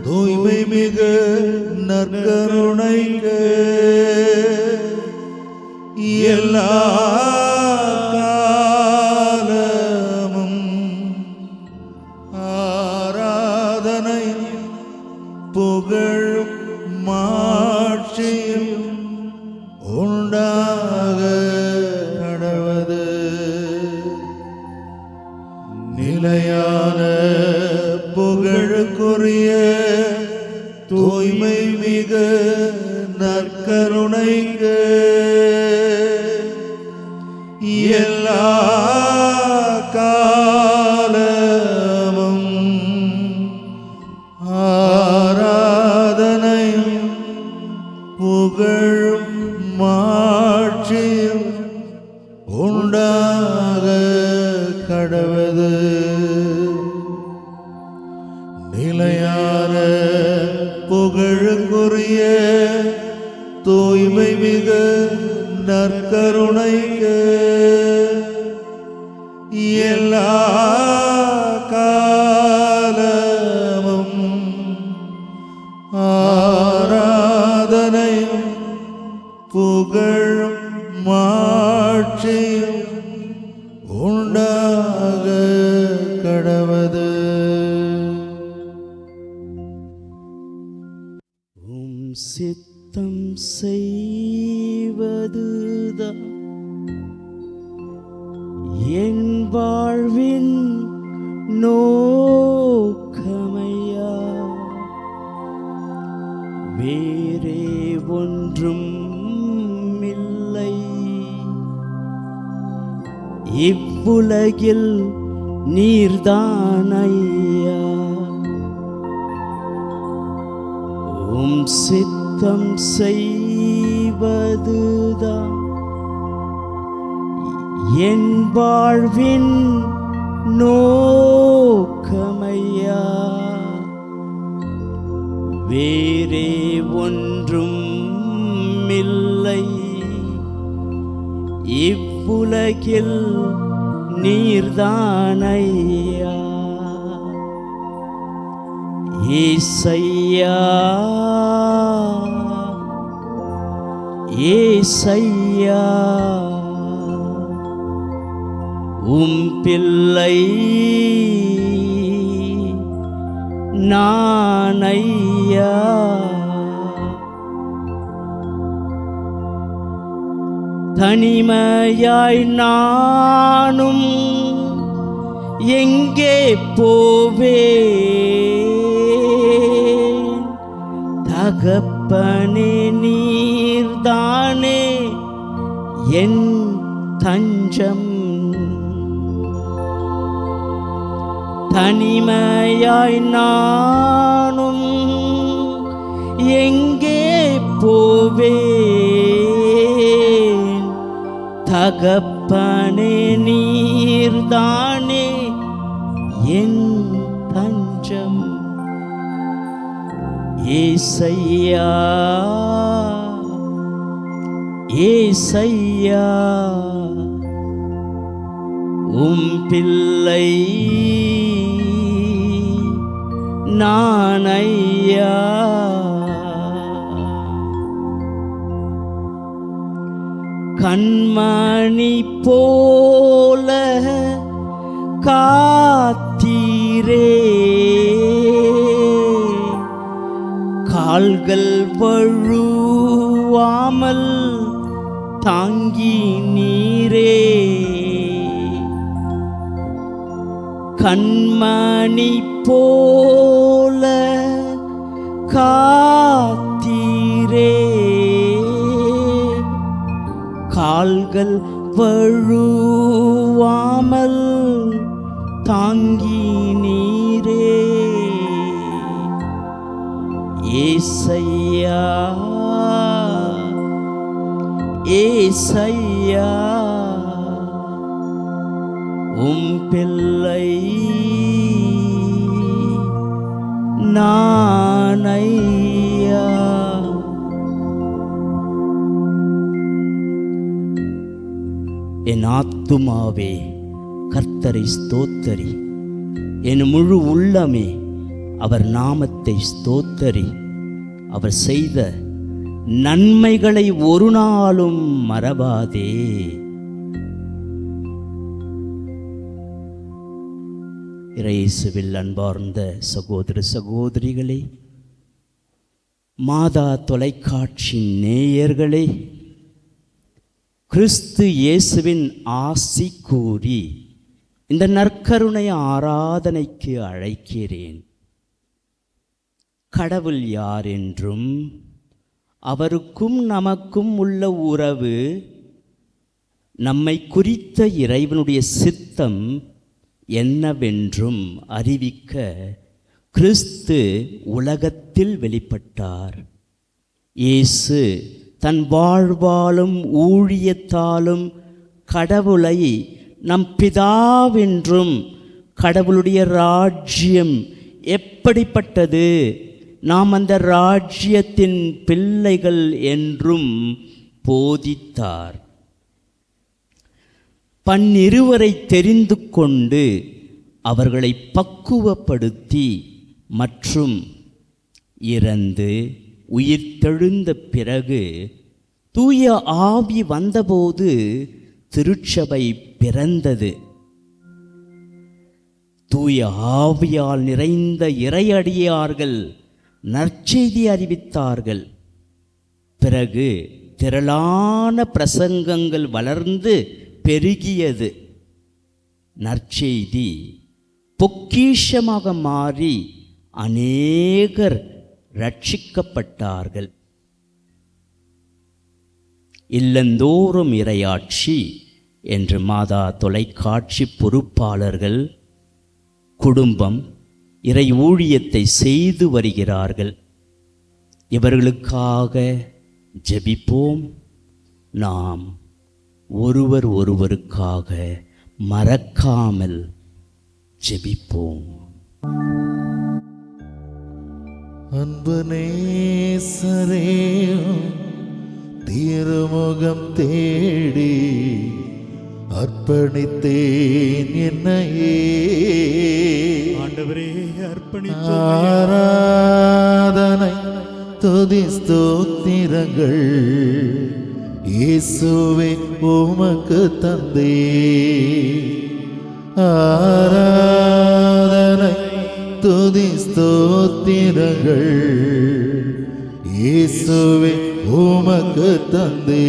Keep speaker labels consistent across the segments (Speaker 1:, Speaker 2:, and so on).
Speaker 1: தூய்மை மிகு நற்கருணைக்கு எல்லா காலமும் ஆராதனை புகழும் மாட்சியும் உண்டாக கடவது. நிலையான புகழுக்குரிய தூய்மை மிகு நற்கருணைக்கு எல்லா காலமும் ஆராதனையும் புகழும் மாட்சியும் உண்டாக கடவது. நிலையான புகழுக்குரிய தூய்மை மிகு நற்கருணைக்கு எல்லா காலமும் ஆராதனையும் புகழும் மாட்சியும் உண்டாக கடவது.
Speaker 2: சித்தம் செய்வதுதான் என் வாழ்வின் நோக்கமையா, வேறே ஒன்றும் இல்லை. இவ்வுலகில் நீர்தானையா, உம் சித்தம் செய்வதுதான் என் வாழ்வின் நோக்கமையா, வேறே ஒன்றும் இல்லை. இவ்வுலகில் நீர்தானையா. ஏசையா ஏசையா, உம் பிள்ளை நானையா. தனிமையாய் நானும் எங்கே போவேன், தகப்பனே நீர்தானே என் தஞ்சம். தனிமையாய் நானும் எங்கே போவேன், தகப்பனே நீர்தானே என் தஞ்சம். ஏசையா ஏசையா, உம் பிள்ளை நானையா. கண்மணி போல காத்தீரே, கால்கள் வழுவாமல் தாங்கி நீரே. கண்மணி போல காத்தீரே, கால்கள் வழுவாமல் தாங்கி நீரே. ஏசையா ஏசையா, உம் பிள்ளை நானையா. என் ஆத்துமாவே கர்த்தரை ஸ்தோத்தரி, என் முழு உள்ளமே அவர் நாமத்தை ஸ்தோத்தரி. அவர் செய்த நன்மைகளை ஒரு நாளும் மறவாதே. இயேசுவில் அன்பார்ந்த சகோதர சகோதரிகளே, மாதா தொலைக்காட்சி நேயர்களே, கிறிஸ்து இயேசுவின் ஆசி கூறி இந்த நற்கருணை ஆராதனைக்கு அழைக்கிறேன். கடவுள் யார் என்றும் அவருக்கும் நமக்கும் உள்ள உறவு, நம்மை குறித்த இறைவனுடைய சித்தம் என்னவென்றும் அறிவிக்க கிறிஸ்து உலகத்தில் வெளிப்பட்டார். இயேசு தன் வாழ்வாலும் ஊழியத்தாலும் கடவுளை நம் பிதாவென்றும் கடவுளுடைய ராஜ்யம் எப்படிப்பட்டது, நாம் அந்த ராஜ்யத்தின் பிள்ளைகள் என்றும் போதித்தார். 12 தெரிந்து கொண்டு அவர்களை பக்குவப்படுத்தி மற்றும் இறந்து உயிர்த்தெழுந்த பிறகு தூய ஆவி வந்தபோது திருச்சபை பிறந்தது. தூய ஆவியால் நிறைந்த இறையடியார்கள் நற்செய்தி அறிவித்தார்கள். பிறகு திரளான பிரசங்கங்கள் வளர்ந்து பெருகியது. நற்செய்தி பொக்கிஷமாக மாறி அநேகர் ரட்சிக்கப்பட்டார்கள். இல்லந்தோறும் இறையாட்சி என்று மாதா தொலைக்காட்சி பொறுப்பாளர்கள் குடும்பம் இறை ஊழியத்தை செய்து வருகிறார்கள். இவர்களுக்காக ஜெபிப்போம். நாம் ஒருவர் ஒருவருக்காக மறக்காமல் ஜெபிப்போம்.
Speaker 1: அன்பு நேசரே, திருமுகம் தேடி அர்ப்பணித்தேன் என்னையே.
Speaker 3: ஆண்டவரே, அர்ப்பணித்தோம்.
Speaker 1: ஆராதனை துதி ஸ்தோத்திரங்கள் இயேசுவே உமக்கு தந்தே. ஆராதனை துதி ஸ்தோத்திரங்கள் இயேசுவே உமக்கு தந்தே.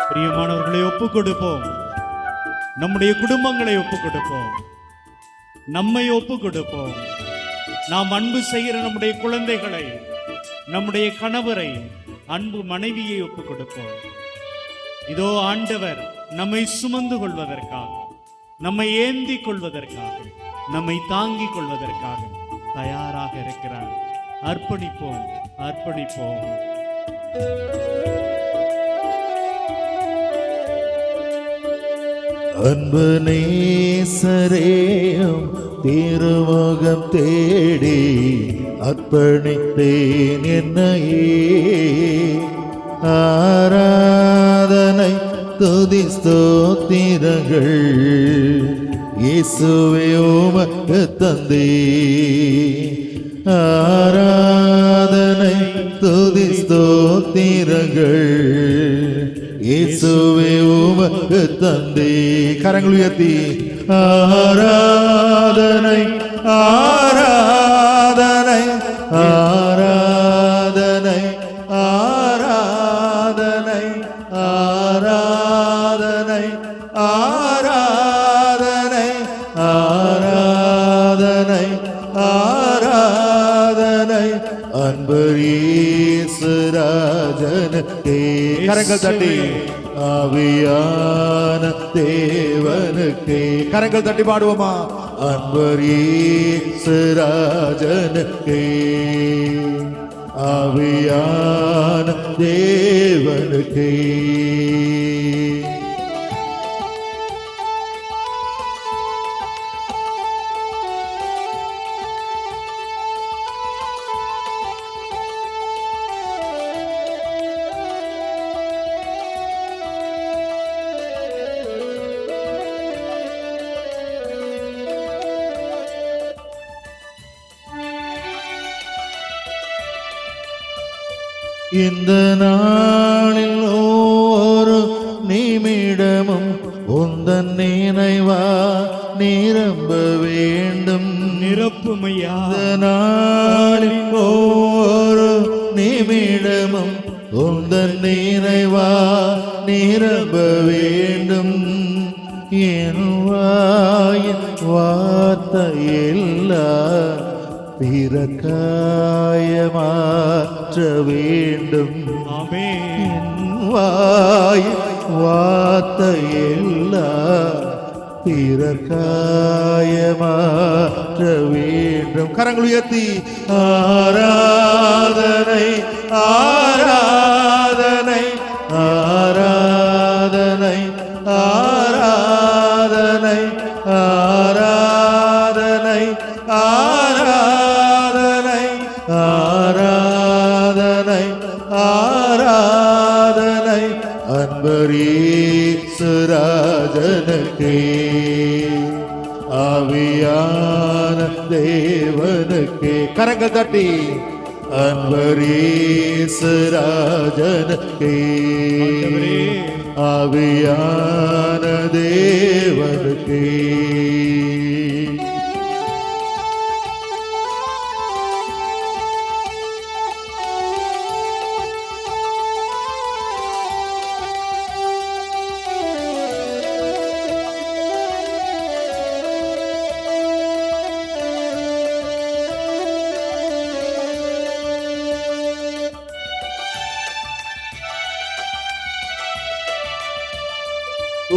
Speaker 3: பிரியமானவர்களை ஒப்புக் கொடுப்போம். நம்முடைய குடும்பங்களை ஒப்புக் கொடுப்போம். நம்மை ஒப்புக் கொடுப்போம். நாம் அன்பு செய்கிற நம்முடைய குழந்தைகளை, நம்முடைய கணவரை, அன்பு மனைவியை ஒப்புக் கொடுப்போம். இதோ ஆண்டவர் நம்மை சுமந்து கொள்வதற்காக, நம்மை ஏந்தி கொள்வதற்காக, நம்மை தாங்கிக் கொள்வதற்காக தயாராக இருக்கிறார். அர்ப்பணிப்போம், அர்ப்பணிப்போம்.
Speaker 1: அன்பு நேசரேயும் திருமுகம் தேடி அர்ப்பணித்தேன் என்னையே. ஆராதனை துதி ஸ்தோத்திரங்கள் இயேசுவே உமக்கு தந்தே. ஆராதனை துதி ஸ்தோத்திரங்கள் இயேசுவே உமக்கு தந்தே. கரங்கள் உயர்த்தி ஆராதனை ஆராதனை ஆராதனை ஆராதனை ஆராதனை ஆராதனை ஆராதனை ஆராதனை அன்பு இயேசு ராஜனுக்கே. கரங்கள் தட்டி ஆவியான தேவனுக்கே. கரங்கள் தட்டி பாடுவோமா? அன்பு இயேசு ராஜனுக்கே, ஆவியான தேவனுக்கே. இந்த நாளில் ஒவ்வொரு நிமிடமும் உந்தன் நினைவா நிரம்ப வேண்டும்.
Speaker 3: நிரப்புமையா.
Speaker 1: இந்த நாளில் ஒவ்வொரு நிமிடமும் உந்தன் நினைவா நிரம்ப வேண்டும். என் வாயின் வார்த்தையெல்லாம் பிறக்காய மாற்ற வேண்டும்.
Speaker 3: ஆமென்.
Speaker 1: என் வாயின் வார்த்தையெல்லாம் பிறக்காய மாற்ற வேண்டும். கரங்கள் உயர்த்தி ஆராதனை ஆராதனை ஆராதனை ஆராதனை ஆராதனை ஆராதனை ஆராதனை ஆராதனை அன்பரீசுராஜனுக்கே ஆவியான தேவனுக்கே. கரங்கள் தட்டி அன்பரீசுராஜனுக்கே ஆவியான தேவனுக்கே.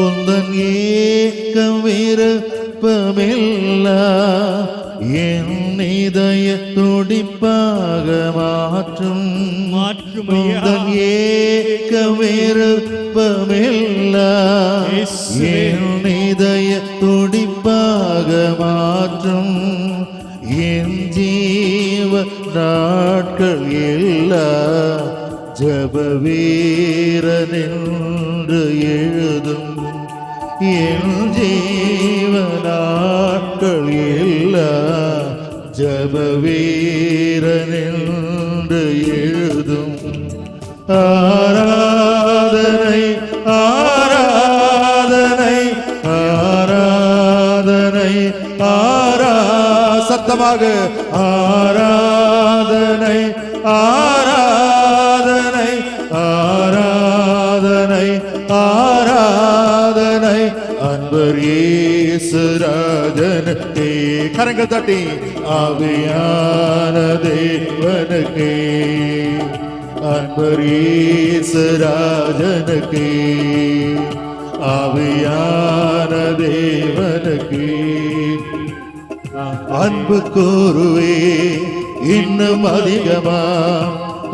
Speaker 1: உந்தன் ஏக்கம் விருப்பமெல்லாம் என் இதய துடிப்பாக மாற்றும். உந்தன் ஏக்கம் விருப்பமெல்லாம் என் இதய துடிப்பாக மாற்றும். என் ஜீவ நாட்கள் எல்லாம் ஜப வீரனென்று எழுதும். என் ஜீவ நாட்கள் எல்லாம் ஜப வீரனென்று எழுதும். ஆராதனை ஆராதனை ஆராதனை சத்தமாக ஆராதனை ஆராதனை ஆராதனை ஆராதனை அன்பரீசுராஜனுக்கே. கரங்கள் தட்டி ஆவியான தேவனுக்கே அன்பரீசுராஜனுக்கே ஆவியான தேவனுக்கே. அன்பு கூறுவே இன்னும் அதிகமா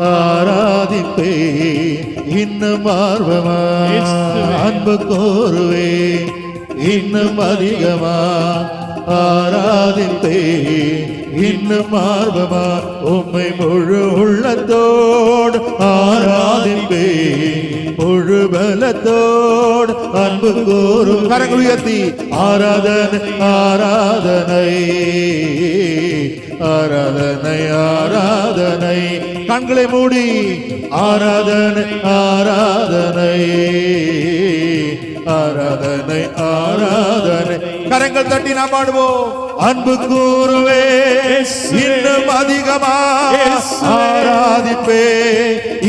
Speaker 1: ஆராதிப்பே இன்னும் ஆர்வமா. அன்பு கோருவே இன்னும் அதிகமா ஆராதிப்பே இன்னும் ஆர்வமா. உம்மை முழு உள்ளத்தோடு ஆராதிப்பே முழு பலத்தோடு அன்பு கூறும். கரங்கள் உயர்த்தி ஆராதனை ஆராதனை ஆராதனை ஆராதனை. கண்களை மூடி ஆராதனை ஆராதனை ஆராதனை ஆராதனை. கரங்கள் தட்டி நாம் பாடுவோம். அன்பு கூறுவே இன்னும் அதிகமா ஆராதிப்பே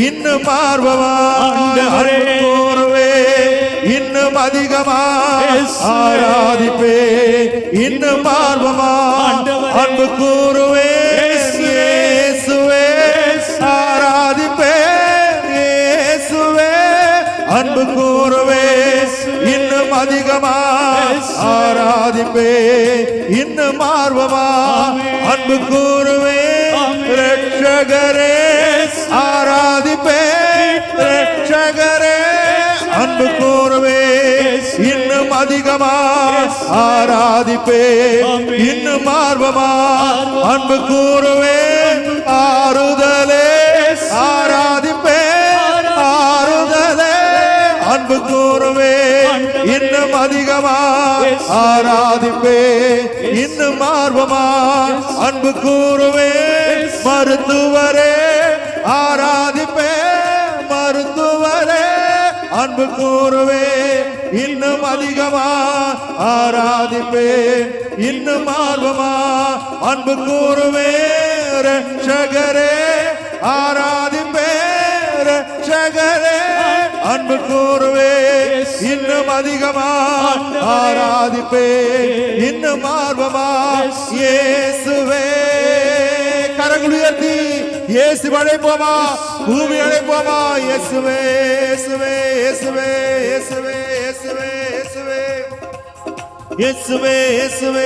Speaker 1: இன்னும் ஆர்வமா. அன்பு கூறுவே இன்னும் அதிகமா ஆராதிப்பே இன்னும் ஆர்வமா. அன்பு கூறுவே இயேசுவே ஆராதிப்பே இயேசுவே. அன்பு கூறுவே இன்னும் அதிகமா ஆராதிப்பே இன்னும் ஆர்வமா. அன்பு கூறுவே இரட்சகரே ஆராதிப்பே இரட்சகரே. அன்பு கூறுவே இன்னும் அதிகமா ஆராதிப்பே இன்னும் ஆர்வமா. அன்பு கூறுவே ஆறுதலே ஆராதிப்பே ஆறுதலே. அன்பு கூறுவே இன்னும் அதிகமா ஆராதிப்பே இன்னும் ஆர்வமா. அன்பு கூறுவே மருத்துவரே ஆராதிப்பே அன்பு கூறுவே இன்னும் அதிகமா ஆராதிப்பேன் இன்னும் ஆர்வமா அன்பு கூறுவே ரட்சகரே ஆராதிப்பேன் ரட்சகரே அன்பு கூறுவே இன்னும் அதிகமா ஆராதிப்பேன் இன்னும் ஆர்வமா இயேசுவே கரங்கள் உயர்த்தி இயேசு அழைப்போமா பூமி அழைப்போமா இயேசுவே இயேசுவே இயேசுவே இயேசுவே இயேசுவே இயேசுவே இயேசுவே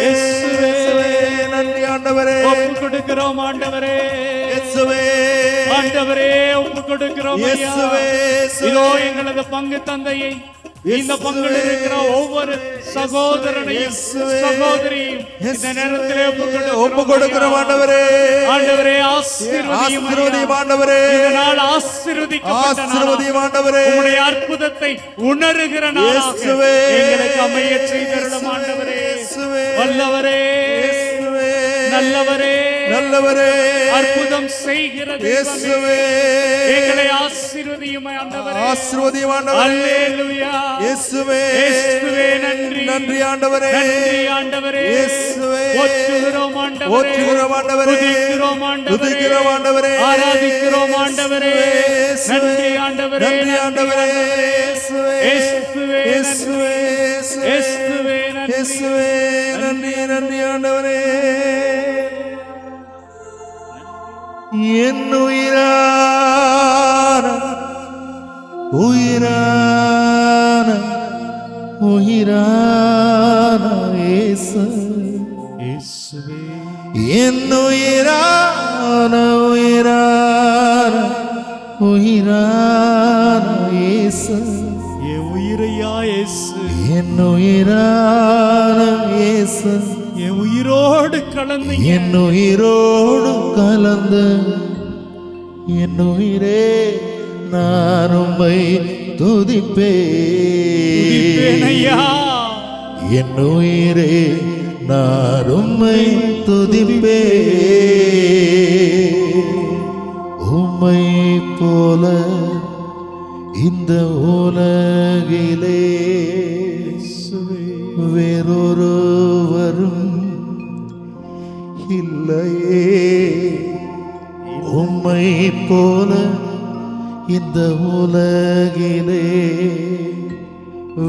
Speaker 1: இயேசுவே நன்றி ஆண்டவரே
Speaker 3: ஒப்பு கொடுக்கிறோம் ஆண்டவரே
Speaker 1: இயேசுவே
Speaker 3: ஆண்டவரே ஒப்பு கொடுக்கிறோம் ஐயா.
Speaker 1: இயேசுவே
Speaker 3: இதோ எங்களது பங்கு தந்தையை இந்த பங்கில் இருக்கிற ஒவ்வொரு சகோதரனையும் சகோதரியும் இந்த நேரத்திலே
Speaker 1: ஒப்பு கொடுக்கிறோம் ஆண்டவரே
Speaker 3: ஆண்டவரே ஆசீர்வதியும்
Speaker 1: ஆண்டவரே
Speaker 3: இந்த நாள் ஆசீர்வதிக்கப்பட்ட
Speaker 1: ஆண்டவரே
Speaker 3: உம்முடைய அற்புதத்தை உணர்கிற நாளாக எங்களுக்கு அமைய செய்தருளும் ஆண்டவரே வல்லவரே நல்லவரே
Speaker 1: நல்லவரே
Speaker 3: அற்புதம் செய்கிற
Speaker 1: இயேசுவே
Speaker 3: எங்களை ஆசீர்வதியும் ஆண்டவரே
Speaker 1: ஆசீர்வதியும் ஆண்டவரே
Speaker 3: அல்லேலூயா
Speaker 1: இயேசுவே
Speaker 3: இயேசுவே நன்றி
Speaker 1: நன்றி ஆண்டவரே
Speaker 3: நன்றி ஆண்டவரே
Speaker 1: இயேசுவே
Speaker 3: போற்றுகிறோம் ஆண்டவரே
Speaker 1: போற்றுகிறோம் ஆண்டவரே
Speaker 3: துதிக்கிறோம் ஆண்டவரே
Speaker 1: துதிக்கிறோம் ஆண்டவரே
Speaker 3: ஆராதிக்கிறோம் ஆண்டவரே நன்றி ஆண்டவரே
Speaker 1: நன்றி ஆண்டவரே இயேசுவே
Speaker 3: இயேசுவே
Speaker 1: இயேசுவே
Speaker 3: இயேசுவே
Speaker 1: இயேசுவே நன்றி நன்றி ஆண்டவரே என் உயிரான உயிரான உயிரான இயேசு
Speaker 3: இயேசுவே
Speaker 1: என் உயிரான உயிரான உயிரான இயேசு
Speaker 3: என் உயிரையா இயேசு
Speaker 1: என் உயிரான இயேசு
Speaker 3: என் உயிரோடு கலந்து
Speaker 1: என் உயிரோடு கலந்து என் உயிரே நான் உம்மை துதிப்பேன்
Speaker 3: ஐயா
Speaker 1: என் உயிரே நான் உம்மை துதிப்பேன் உம்மை போல இந்த உலகிலே வேறொருவரும் இல்லையே உம்மை போல இந்த உலகிலே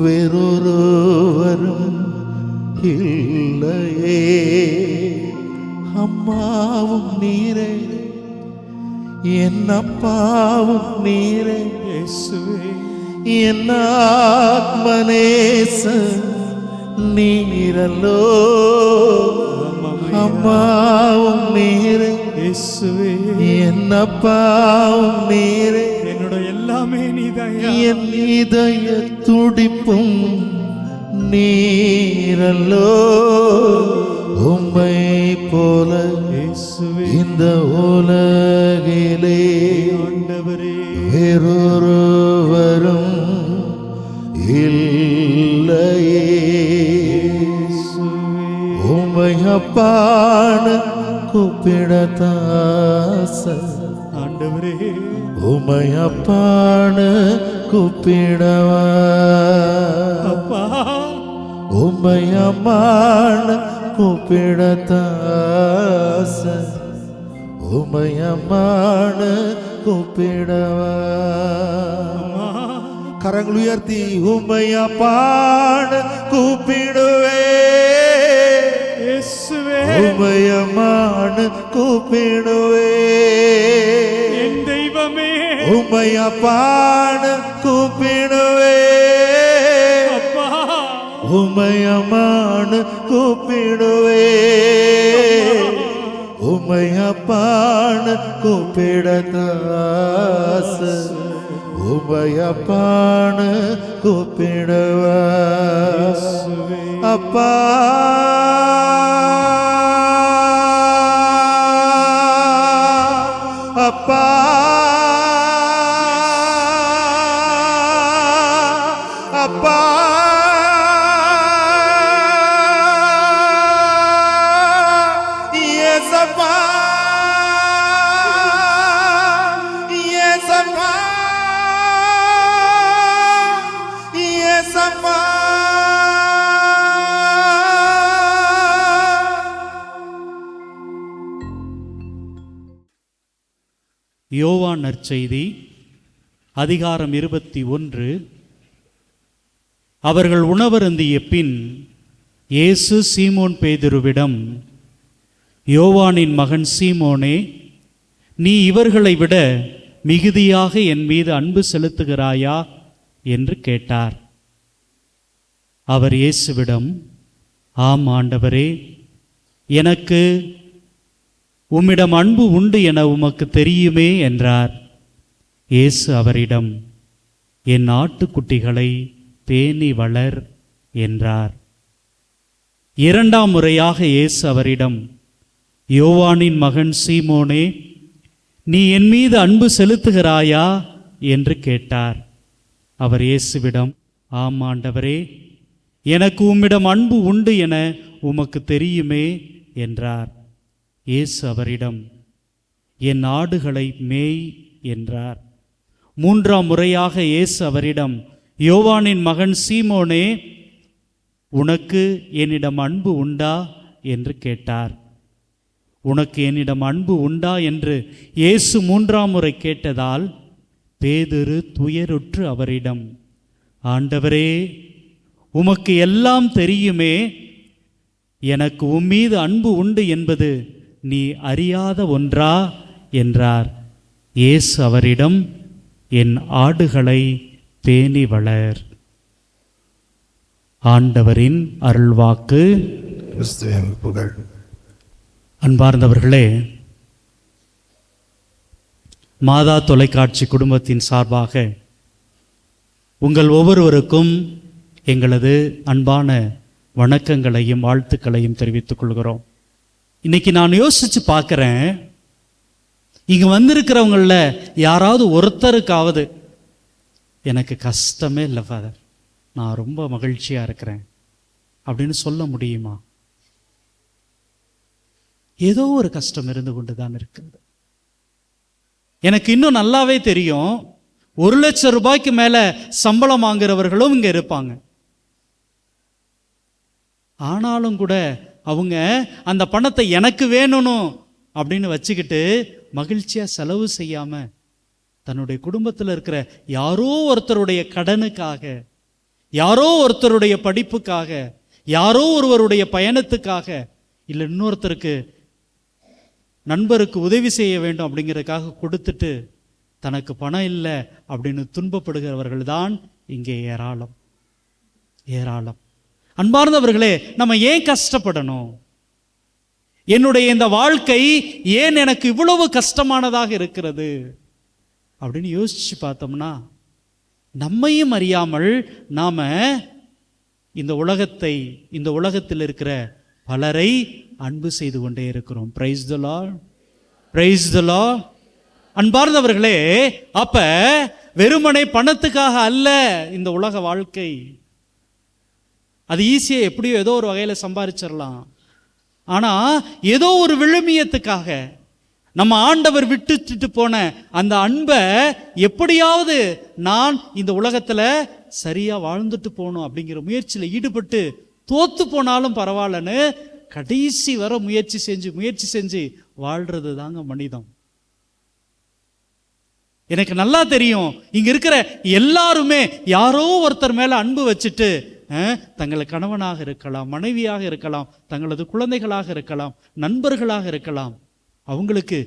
Speaker 1: வேறொருவரும் இல்லையே அம்மாவும் நீரே என் அப்பாவும் நீரே
Speaker 3: இயேசுவே
Speaker 1: என் ஆத்மநேச நீரல்லோ அம்மாவும் நீரே
Speaker 3: இயேசுவே
Speaker 1: என் அப்பாவும் நீரே
Speaker 3: என்னோட எல்லாமே நீதாயா
Speaker 1: என் இதய துடிப்பும் நீரல்லோ உம்மை போல
Speaker 3: இயேசுவே
Speaker 1: இந்த உலகிலே
Speaker 3: ஆண்டவரே
Speaker 1: வேறொருவரும் இல்லையே உம்மை அப்பான்னு கூப்பிடத்தாச
Speaker 3: ஆண்டவரே
Speaker 1: உம்மை அப்பான்னு கூப்பிடவா
Speaker 3: அப்பா
Speaker 1: உம்மை அம்மான்னு கூப்பிடத்தாச உம்மை அம்மான்னு கூப்பிடவா கரங்கள் உயர்த்தி உம்மை அப்பான்னு கூப்பிடுவே
Speaker 3: இயேசுவே
Speaker 1: உம்மை அம்மான்னு கூப்பிடுவே
Speaker 3: என் தெய்வமே
Speaker 1: உம்மை அப்பான்னு கூப்பிடுவே
Speaker 3: அப்பா
Speaker 1: உம்மை அம்மான்னு கூப்பிடுவே உம்மை அப்பான்னு கூப்பிடத்தாச உம்மை அப்பான்னு கூப்பிடவா அப்பா அப்பா அப்பா ஏசப்பா ஏசப்பா ஏசப்பா.
Speaker 3: யோவான் நற்செய்தி அதிகாரம் 21. அவர்கள் உணவருந்திய பின் இயேசு சீமோன் பேதுருவிடம், யோவானின் மகன் சீமோனே, நீ இவர்களை விட மிகுதியாக என் மீது அன்பு செலுத்துகிறாயா என்று கேட்டார். அவர் இயேசுவிடம், ஆம் ஆண்டவரே, எனக்கு உம்மிடம் அன்பு உண்டு என உமக்கு தெரியுமே என்றார். இயேசு அவரிடம், என் ஆட்டுக்குட்டிகளை பேணி வளர் என்றார். இரண்டாம் முறையாக இயேசு அவரிடம், யோவானின் மகன் சீமோனே, நீ என் மீது அன்பு செலுத்துகிறாயா என்று கேட்டார். அவர் இயேசுவிடம், ஆம் ஆண்டவரே, எனக்கு உம்மிடம் அன்பு உண்டு என உமக்கு தெரியுமே என்றார். இயேசு அவரிடம், என் ஆடுகளை மேய் என்றார். மூன்றாம் முறையாக இயேசு அவரிடம், யோவானின் மகன் சீமோனே, உனக்கு என்னிடம் அன்பு உண்டா என்று கேட்டார். உனக்கு என்னிடம் அன்பு உண்டா என்று இயேசு மூன்றாம் முறை கேட்டதால் பேதுரு துயருற்று அவரிடம், ஆண்டவரே, உமக்கு எல்லாம் தெரியுமே, எனக்கு உம்மீது அன்பு உண்டு என்பது நீ அறியாத ஒன்றா என்றார். இயேசு அவரிடம், என் ஆடுகளை பேணி வளர். ஆண்டவரின் அருள்வாக்கு.
Speaker 1: புகழ்.
Speaker 3: அன்பார்ந்தவர்களே, மாதா தொலைக்காட்சி குடும்பத்தின் சார்பாக உங்கள் ஒவ்வொருவருக்கும் எங்களது அன்பான வணக்கங்களையும் வாழ்த்துக்களையும் தெரிவித்துக் கொள்கிறோம். இன்னைக்கு நான் யோசிச்சு பார்க்குறேன், இங்கே வந்திருக்கிறவங்கள யாராவது ஒருத்தருக்காவது எனக்கு கஷ்டமே இல்லை ஃபாதர், நான் ரொம்ப மகிழ்ச்சியாக இருக்கிறேன் அப்படின்னு சொல்ல முடியுமா? ஏதோ ஒரு கஷ்டம் இருந்து கொண்டு தான் இருக்கிறது. எனக்கு இன்னும் நல்லாவே தெரியும், 1 லட்சம் ரூபாய்க்கு மேலே சம்பளம் வாங்குறவர்களும் இங்கே இருப்பாங்க. ஆனாலும் கூட அவங்க அந்த பணத்தை எனக்கு வேணும் அப்படின்னு வச்சுக்கிட்டு மகிழ்ச்சியாக செலவு செய்யாமல் தன்னுடைய குடும்பத்தில் இருக்கிற யாரோ ஒருத்தருடைய கடனுக்காக, யாரோ ஒருத்தருடைய படிப்புக்காக, யாரோ ஒருவருடைய பயணத்துக்காக, இல்லை இன்னொருத்தருக்கு நண்பருக்கு உதவி செய்ய வேண்டும் அப்படிங்கிறதுக்காக கொடுத்துட்டு தனக்கு பணம் இல்லை அப்படின்னு துன்பப்படுகிறவர்கள் தான் இங்கே ஏராளம் ஏராளம். அன்பார்ந்தவர்களே, நம்ம ஏன் கஷ்டப்படணும்? என்னுடைய இந்த வாழ்க்கை ஏன் எனக்கு இவ்வளவு கஷ்டமானதாக இருக்கிறது அப்படின்னு யோசிச்சு பார்த்தோம்னா, நம்மையும் அறியாமல் நாம இந்த உலகத்தில் இருக்கிற பலரை அன்பு செய்து கொண்டே இருக்கிறோம். Price the lord, praise the Lord. அன்பார்ந்தவர்களே, அப்ப வெறுமனே பணத்துக்காக அல்ல இந்த உலக வாழ்க்கை. அது ஈஸியாக எப்படியோ ஏதோ ஒரு வகையில் சம்பாதிச்சிடலாம். ஆனால் ஏதோ ஒரு விழுமியத்துக்காக நம்ம ஆண்டவர் விட்டுட்டு போன அந்த அன்பை எப்படியாவது நான் இந்த உலகத்தில் சரியாக வாழ்ந்துட்டு போகணும் அப்படிங்கிற முயற்சியில் ஈடுபட்டு தோத்து போனாலும் பரவாயில்லன்னு கடைசி வர முயற்சி செஞ்சு வாழ்றது தாங்க மனிதம். எனக்கு நல்லா தெரியும், இங்க இருக்கிற எல்லாருமே யாரோ ஒருத்தர் மேல அன்பு வச்சுட்டு தங்களது கணவனாக இருக்கலாம், மனைவியாக இருக்கலாம், தங்களது குழந்தைகளாக இருக்கலாம், நண்பர்களாக இருக்கலாம், அவங்களுக்கு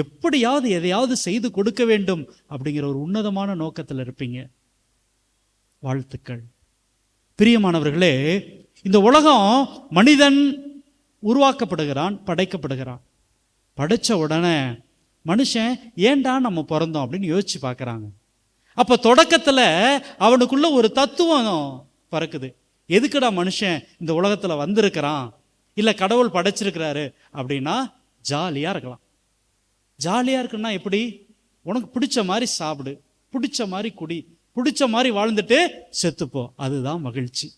Speaker 3: எப்படியாவது எதையாவது செய்து கொடுக்க வேண்டும் அப்படிங்கிற ஒரு உன்னதமான நோக்கத்தில் இருப்பீங்க. வாழ்த்துக்கள். பிரியமானவர்களே, இந்த உலகம் மனிதன் உருவாக்கப்படுகிறான், படைக்கப்படுகிறான். படைச்ச உடனே மனுஷன் ஏண்டா நம்ம பிறந்தோம் அப்படின்னு யோசிச்சு பார்க்குறாங்க. அப்போ தொடக்கத்தில் அவனுக்குள்ள ஒரு தத்துவம் பறக்குது. எதுக்குடா மனுஷன் இந்த உலகத்தில் வந்திருக்கிறான், இல்லை கடவுள் படைச்சிருக்கிறாரு அப்படின்னா ஜாலியாக இருக்கலாம். ஜாலியாக இருக்குன்னா எப்படி? உனக்கு பிடிச்ச மாதிரி சாப்பிடு, பிடிச்ச மாதிரி குடி, பிடிச்ச மாதிரி வாழ்ந்துட்டு செத்துப்போ, அதுதான் மகிழ்ச்சி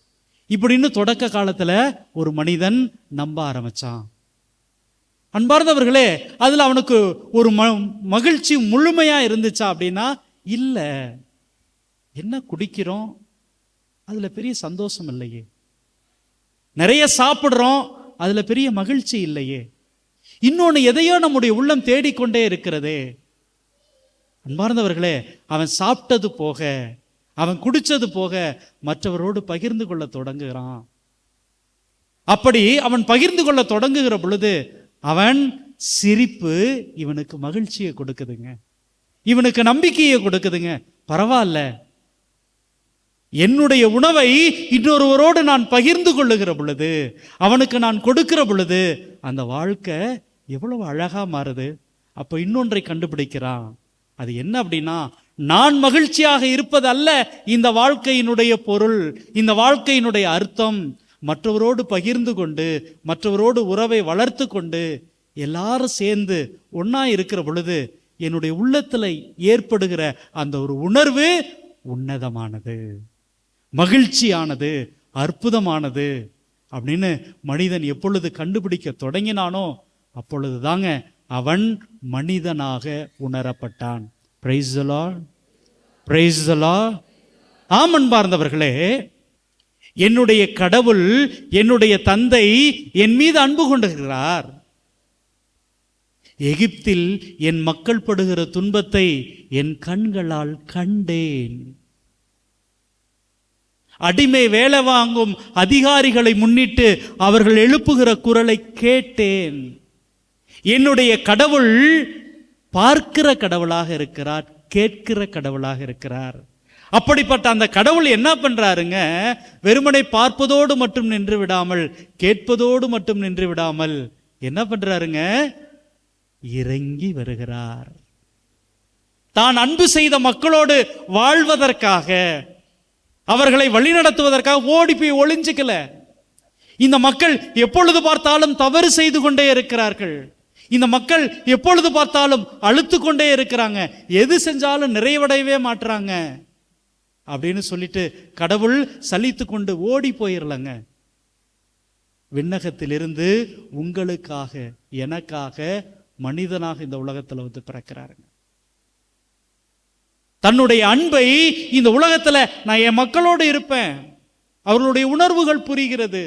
Speaker 3: இப்படின்னு தொடக்க காலத்தில் ஒரு மனிதன் நம்ப ஆரம்பிச்சான். அன்பார்ந்தவர்களே, அதில் அவனுக்கு ஒரு மகிழ்ச்சி முழுமையாக இருந்துச்சா அப்படின்னா இல்லை. என்ன குடிக்கிறோம், அதுல பெரிய சந்தோஷம் இல்லையே. நிறைய சாப்பிடுறோம், அதுல பெரிய மகிழ்ச்சி இல்லையே. இன்னொன்னு எதையோ நம்முடைய உள்ளம் தேடிக்கொண்டே இருக்கிறதே. அன்பார்ந்தவர்களே, அவன் சாப்பிட்டது போக, அவன் குடிச்சது போக மற்றவரோடு பகிர்ந்து கொள்ள தொடங்குகிறான். அப்படி அவன் பகிர்ந்து கொள்ள தொடங்குகிற பொழுது அவன் சிரிப்பு இவனுக்கு மகிழ்ச்சியை கொடுக்குதுங்க, இவனுக்கு நம்பிக்கையை கொடுக்குதுங்க. பரவாயில்ல, என்னுடைய உணவை இன்னொருவரோடு நான் பகிர்ந்து கொள்ளுகிற பொழுது, அவனுக்கு நான் கொடுக்கிற பொழுது அந்த வாழ்க்கை எவ்வளவு அழகா மாறுது. அப்போ இன்னொன்றை கண்டுபிடிக்கிறான். அது என்ன அப்படின்னா, நான் மகிழ்ச்சியாக இருப்பது அல்ல இந்த வாழ்க்கையினுடைய பொருள், இந்த வாழ்க்கையினுடைய அர்த்தம். மற்றவரோடு பகிர்ந்து கொண்டு, மற்றவரோடு உறவை வளர்த்து கொண்டு, எல்லாரும் சேர்ந்து ஒன்னா இருக்கிற பொழுது என்னுடைய உள்ளத்துல ஏற்படுகிற அந்த ஒரு உணர்வு உன்னதமானது, மகிழ்ச்சியானது, அற்புதமானது அப்படின்னு மனிதன் எப்பொழுது கண்டுபிடிக்க தொடங்கினானோ அப்பொழுது தாங்க அவன் மனிதனாக உணரப்பட்டான். Praise the lord, praise the lord. ஆம் அன்பார்ந்தவர்களே, என்னுடைய கடவுள், என்னுடைய தந்தை என் மீது அன்பு கொண்டிருக்கிறார். எகிப்தில் என் மக்கள் படுகிற துன்பத்தை என் கண்களால் கண்டேன். அடிமை வேலை வாங்கும் அதிகாரிகளை முன்னிட்டு அவர்கள் எழுப்புகிற குரலை கேட்டேன். என்னுடைய கடவுள் பார்க்கிற கடவுளாக இருக்கிறார், கேட்கிற கடவுளாக இருக்கிறார். அப்படிப்பட்ட அந்த கடவுள் என்ன பண்றாருங்க, வெறுமனை பார்ப்பதோடு மட்டும் நின்று விடாமல், கேட்பதோடு மட்டும் நின்று விடாமல் என்ன பண்றாருங்க, இறங்கி வருகிறார். தான் அன்பு செய்த மக்களோடு வாழ்வதற்காக, அவர்களை வழிநடத்துவதற்காக ஓடி போய் ஒளிஞ்சுக்கல. இந்த மக்கள் எப்பொழுது பார்த்தாலும் தவறு செய்து கொண்டே இருக்கிறார்கள். இந்த மக்கள் எப்பொழுது பார்த்தாலும் அழுத்து கொண்டே இருக்கிறாங்க, எது செஞ்சாலும் நிறைவடையவே மாட்டுறாங்க அப்படின்னு சொல்லிட்டு கடவுள் சலித்து கொண்டு ஓடி போயிடலங்க. விண்ணகத்திலிருந்து உங்களுக்காக, எனக்காக மனிதனாக இந்த உலகத்துல வந்து பிறக்கிறாருங்க. தன்னுடைய அன்பை இந்த உலகத்துல நான் என் மக்களோடு இருப்பேன், அவர்களுடைய உணர்வுகள் புரிகிறது,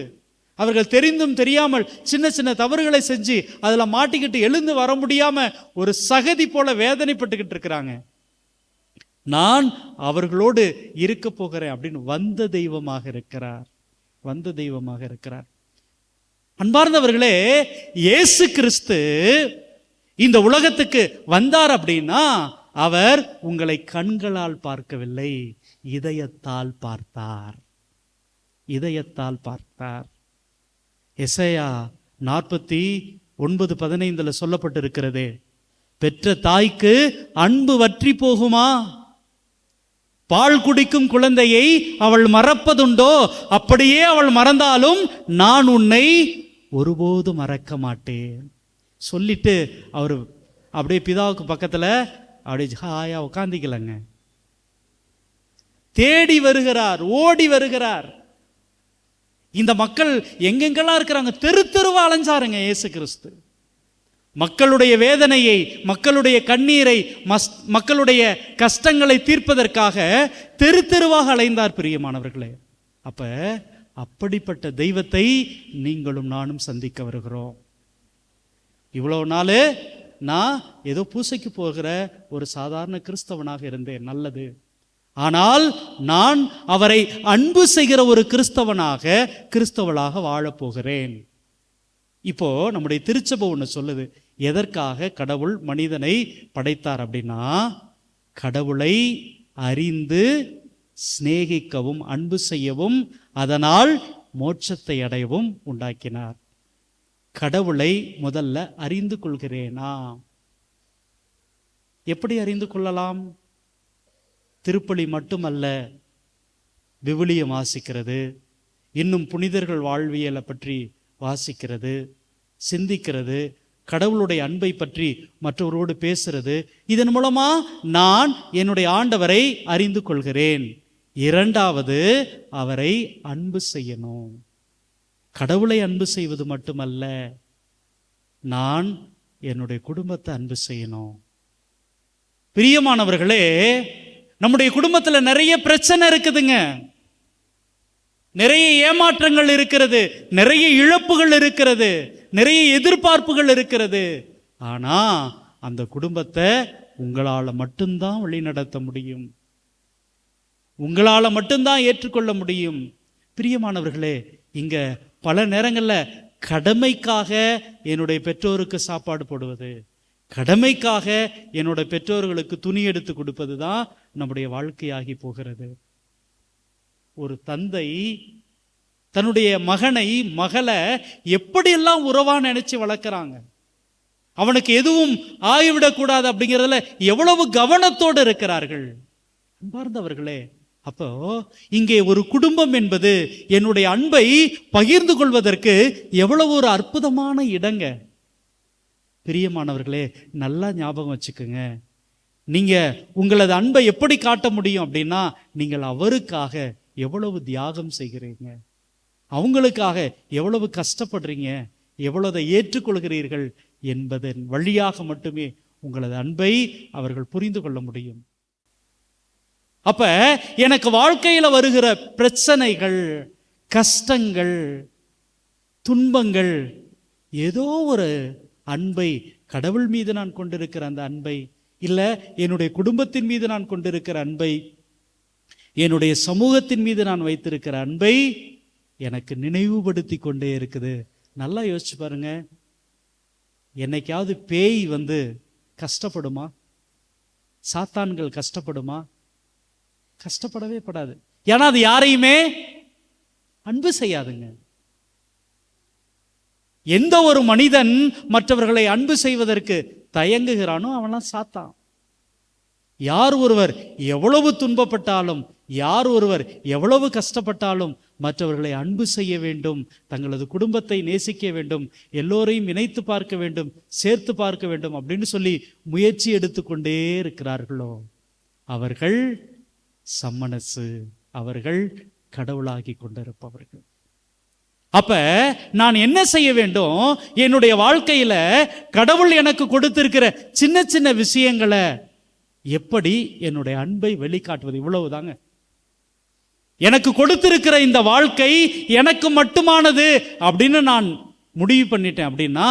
Speaker 3: அவர்கள் தெரிந்தும் தெரியாமல் சின்ன சின்ன தவறுகளை செஞ்சு அதுல மாட்டிக்கிட்டு எழுந்து வர முடியாம ஒரு சகதி போல வேதனைப்பட்டுக்கிட்டு இருக்கிறாங்க, நான் அவர்களோடு இருக்க போகிறேன் அப்படின்னு வந்த தெய்வமாக இருக்கிறார், வந்த தெய்வமாக இருக்கிறார். அன்பார்ந்தவர்களே, இயேசு கிறிஸ்து இந்த உலகத்துக்கு வந்தார் அப்படின்னா அவர் உங்களை கண்களால் பார்க்கவில்லை, இதயத்தால் பார்த்தார், இதயத்தால் பார்த்தார். எசையா 49:15 சொல்லப்பட்டிருக்கிறது, பெற்ற தாய்க்கு அன்பு வற்றி போகுமா? பால் குடிக்கும் குழந்தையை அவள் மறப்பதுண்டோ? அப்படியே அவள் மறந்தாலும் நான் உன்னை ஒருபோதும் மறக்க மாட்டேன் சொல்லிட்டு அவர் அப்படியே பிதாவுக்கு பக்கத்துல அப்படியே ஹாயா உட்கார்ந்திக்கலங்க. தேடி வருகிறார், ஓடி வருகிறார். இந்த மக்கள் எங்கெங்கெல்லாம் இருக்கிறாங்க, தெரு தெருவா அலைஞ்சாருங்க இயேசு கிறிஸ்து. மக்களுடைய வேதனையை, மக்களுடைய கண்ணீரை, மக்களுடைய கஷ்டங்களை தீர்ப்பதற்காக தெரு தெருவாக அலைந்தார் பிரியமானவர்களே. அப்படிப்பட்ட தெய்வத்தை நீங்களும் நானும் சந்திக்க வருகிறோம். இவ்வளவு நாள் நான் ஏதோ பூசைக்கு போகிற ஒரு சாதாரண கிறிஸ்தவனாக இருந்தேன், நல்லது. ஆனால் நான் அவரை அன்பு செய்கிற ஒரு கிறிஸ்தவனாக, கிறிஸ்தவளாக வாழப்போகிறேன். இப்போ நம்முடைய திருச்சபை ஒன்று சொல்லுது, எதற்காக கடவுள் மனிதனை படைத்தார் அப்படின்னா, கடவுளை அறிந்து சிநேகிக்கவும் அன்பு செய்யவும் அதனால் மோட்சத்தை அடையவும் உண்டாக்கினார். கடவுளை முதல்ல அறிந்து கொள்கிறேனா? எப்படி அறிந்து கொள்ளலாம்? திருப்பலி மட்டுமல்ல, விவிலியம் வாசிக்கிறது, இன்னும் புனிதர்கள் வாழ்வியலை பற்றி வாசிக்கிறது, சிந்திக்கிறது, கடவுளுடைய அன்பை பற்றி மற்றவரோடு பேசுறது. இதன் மூலமா நான் என்னுடைய ஆண்டவரை அறிந்து கொள்கிறேன். இரண்டாவது, அவரை அன்பு செய்யணும். கடவுளை அன்பு செய்வது மட்டுமல்ல, நான் என்னுடைய குடும்பத்தை அன்பு செய்யணும். பிரியமானவர்களே, நம்முடைய குடும்பத்தில் நிறைய பிரச்சனை இருக்குதுங்க. நிறைய ஏமாற்றங்கள் இருக்கிறது, நிறைய இழப்புகள் இருக்கிறது, நிறைய எதிர்பார்ப்புகள் இருக்கிறது. ஆனா அந்த குடும்பத்தை உங்களால மட்டும்தான் வழிநடத்த முடியும், உங்களால மட்டும்தான் ஏற்றுக்கொள்ள முடியும். பிரியமானவர்களே, இங்க பல நேரங்கள்ல கடமைக்காக என்னுடைய பெற்றோருக்கு சாப்பாடு போடுவது, கடமைக்காக என்னோட பெற்றோர்களுக்கு துணி எடுத்து கொடுப்பது தான் நம்முடைய வாழ்க்கையாகி போகிறது. ஒரு தந்தை தன்னுடைய மகனை மகளை எப்படியெல்லாம் உறவா நினைச்சு வளர்க்குறாங்க, அவனுக்கு எதுவும் ஆகிவிடக்கூடாது அப்படிங்கிறதுல எவ்வளவு கவனத்தோடு இருக்கிறார்கள். அன்பார்ந்தவர்களே, அப்போ இங்கே ஒரு குடும்பம் என்பது என்னுடைய அன்பை பகிர்ந்து கொள்வதற்கு எவ்வளவு ஒரு அற்புதமான இடங்க. பிரியமானவர்களே, நல்லா ஞாபகம் வச்சுக்கோங்க, நீங்க உங்களது அன்பை எப்படி காட்ட முடியும் அப்படின்னா, நீங்கள் அவருக்காக எவ்வளவு தியாகம் செய்கிறீங்க, அவங்களுக்காக எவ்வளவு கஷ்டப்படுறீங்க, எவ்வளவு ஏற்றுக்கொள்கிறீர்கள் என்பதன் வழியாக மட்டுமே உங்களது அன்பை அவர்கள் புரிந்து கொள்ள முடியும். அப்ப எனக்கு வாழ்க்கையில வருகிற பிரச்சனைகள், கஷ்டங்கள், துன்பங்கள், ஏதோ ஒரு அன்பை, கடவுள் மீது நான் கொண்டிருக்கிற அந்த அன்பை, இல்ல என்னுடைய குடும்பத்தின் மீது நான் கொண்டிருக்கிற அன்பை, என்னுடைய சமூகத்தின் மீது நான் வைத்திருக்கிற அன்பை எனக்கு நினைவுபடுத்தி கொண்டே இருக்குது. நல்லா யோசிச்சு பாருங்க, என்னைக்காவது பேய் வந்து கஷ்டப்படுமா? சாத்தான்கள் கஷ்டப்படுமா? கஷ்டப்படவே படாது. ஏன்னா அது யாரையுமே அன்பு செய்யாதுங்க. எந்த ஒரு மனிதன் மற்றவர்களை அன்பு செய்வதற்கு தயங்குகிறானோ அவன்லாம் சாத்தான். யார் ஒருவர் எவ்வளவு துன்பப்பட்டாலும், யார் ஒருவர் எவ்வளவு கஷ்டப்பட்டாலும் மற்றவர்களை அன்பு செய்ய வேண்டும், தங்களது குடும்பத்தை நேசிக்க வேண்டும், எல்லோரையும் இணைத்து பார்க்க வேண்டும், சேர்த்து பார்க்க வேண்டும் அப்படின்னு சொல்லி முயற்சி எடுத்துக்கொண்டே இருக்கிறார்களோ அவர்கள் சம்மனசு, அவர்கள் கடவுளாகி கொண்டிருப்பவர்கள். அப்ப நான் என்ன செய்ய வேண்டும்? என்னுடைய வாழ்க்கையில கடவுள் எனக்கு கொடுத்திருக்கிற சின்ன சின்ன விஷயங்களை எப்படி என்னுடைய அன்பை வெளிக்காட்டுவது, இவ்வளவுதாங்க. எனக்கு கொடுத்திருக்கிற இந்த வாழ்க்கை எனக்கு மட்டுமானது அப்படின்னு நான் முடிவு பண்ணிட்டேன் அப்படின்னா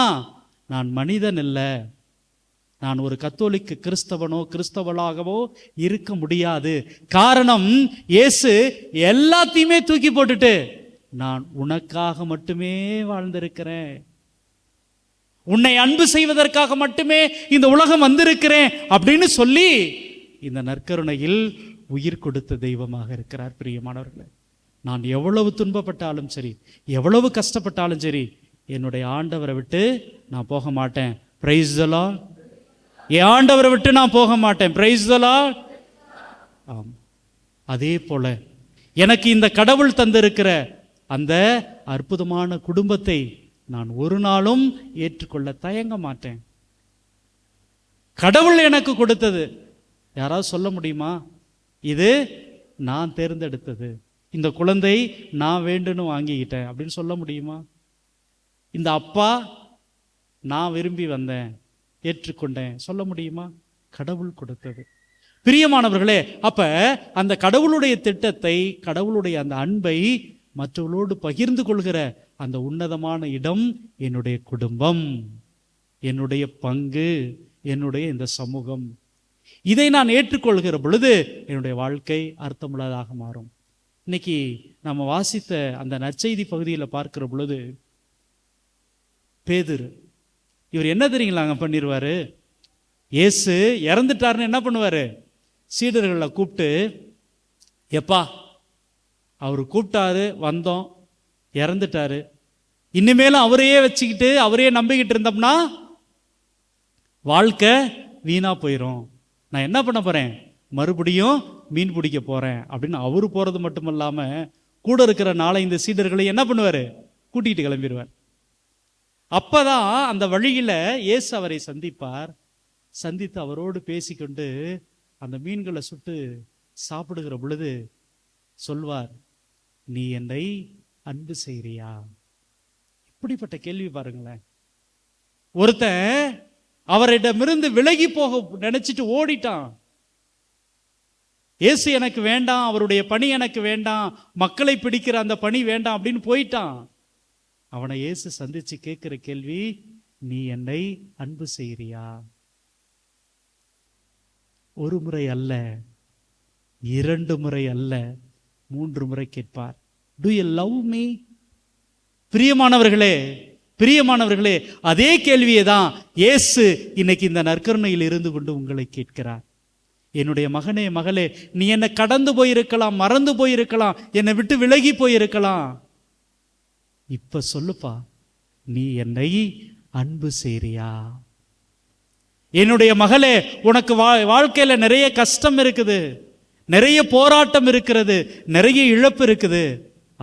Speaker 3: நான் மனிதன் இல்லை, நான் ஒரு கத்தோலிக்க கிறிஸ்தவனோ கிறிஸ்தவளாகவோ இருக்க முடியாது. காரணம், இயேசு எல்லாத்தையுமே தூக்கி போட்டுட்டு நான் உனக்காக மட்டுமே வாழ்ந்திருக்கிறேன், உன்னை அன்பு செய்வதற்காக மட்டுமே இந்த உலகம் வந்திருக்கிறேன் அப்படின்னு சொல்லி இந்த நற்கருணையில் உயிர் கொடுத்த தெய்வமாக இருக்கிறார். பிரியமானவர்களே, நான் எவ்வளவு துன்பப்பட்டாலும் சரி, எவ்வளவு கஷ்டப்பட்டாலும் சரி, என்னுடைய ஆண்டவரை விட்டு நான் போக மாட்டேன். Price the Lord. என் ஆண்டவரை விட்டு நான் போக மாட்டேன். Price the lord. ஆம், அதே போல எனக்கு இந்த கடவுள் தந்திருக்கிற அந்த அற்புதமான குடும்பத்தை நான் ஒரு நாளும் ஏற்றுக்கொள்ள தயங்க மாட்டேன். கடவுள் எனக்கு கொடுத்தது. யாராவது சொல்ல முடியுமா இது நான் தேர்ந்தெடுத்தது, இந்த குழந்தை நான் வேண்டுன்னு வாங்கிக்கிட்டேன் அப்படின்னு சொல்ல முடியுமா? இந்த அப்பா நான் விரும்பி வந்தேன், ஏற்றுக்கொண்டேன் சொல்ல முடியுமா? கடவுள் கொடுத்தது. பிரியமானவர்களே, அப்ப அந்த கடவுளுடைய திட்டத்தை, கடவுளுடைய அந்த அன்பை மற்றவர்களோடு பகிர்ந்து கொள்கிற அந்த உன்னதமான இடம் என்னுடைய குடும்பம், என்னுடைய பங்கு, என்னுடைய இந்த சமூகம். இதை நான் ஏற்றுக்கொள்கிற பொழுது என்னுடைய வாழ்க்கை அர்த்தமுள்ளதாக மாறும். இன்னைக்கு நம்ம வாசித்த அந்த நற்செய்தி பகுதியில் பார்க்கிற பொழுது பேதுரு, இவர் என்ன தெரியுங்களாங்க பண்ணிடுவாரு? இயேசு இறந்துட்டாருன்னு என்ன பண்ணுவார்? சீடர்களை கூப்பிட்டு, எப்பா அவர் கூப்பிட்டாரு, வந்தோம், இறந்துட்டாரு, இனிமேலும் அவரையே வச்சுக்கிட்டு அவரையே நம்பிக்கிட்டு இருந்தோம்னா வாழ்க்கை வீணா போயிடும். நான் என்ன பண்ண போறேன்? மறுபடியும் மீன் பிடிக்க போறேன் அப்படின்னு அவரு போறது மட்டும் இல்லாம கூட இருக்கிற 4-5 சீடர்களை என்ன பண்ணுவாரு? கூட்டிகிட்டு கிளம்பிடுவார். அப்பதான் அந்த வழியில இயேசு அவரை சந்திப்பார். சந்தித்து அவரோடு பேசிக்கொண்டு அந்த மீன்களை சுட்டு சாப்பிடுகிற பொழுது சொல்வார், நீ என்னை அன்பு செய்றியா? இப்படிப்பட்ட கேள்வி பாருங்களேன். ஒருத்தன் அவரிடமிருந்து விலகி போக நினைச்சிட்டு ஓடிட்டான். இயேசு எனக்கு வேண்டாம், அவருடைய பணி எனக்கு வேண்டாம், மக்களை பிடிக்கிற அந்த பணி வேண்டாம் அப்படின்னு போயிட்டான். அவனை இயேசு சந்திச்சு கேட்கிற கேள்வி, நீ என்னை அன்பு செய்கிறியா? ஒரு முறை அல்ல, 2 முறை அல்ல, 3 முறை கேட்பார். To you love me? பிரியமானவர்களே, பிரியமானவர்களே, அதே கேள்வியை தான் இயேசு இன்னைக்கு இந்த நற்கருணையில் இருந்து கொண்டு உங்களை கேட்கிறார். என்னுடைய மகனே, மகளே, நீ என்னை கடந்து போயிருக்கலாம், மறந்து போயிருக்கலாம், என்னை விட்டு விலகி போயிருக்கலாம். இப்ப சொல்லுப்பா, நீ என்னை அன்பு செய்றியா? என்னுடைய மகளே, உனக்கு வாழ்க்கையில நிறைய கஷ்டம் இருக்குது, நிறைய போராட்டம் இருக்கிறது, நிறைய இழப்பு இருக்குது.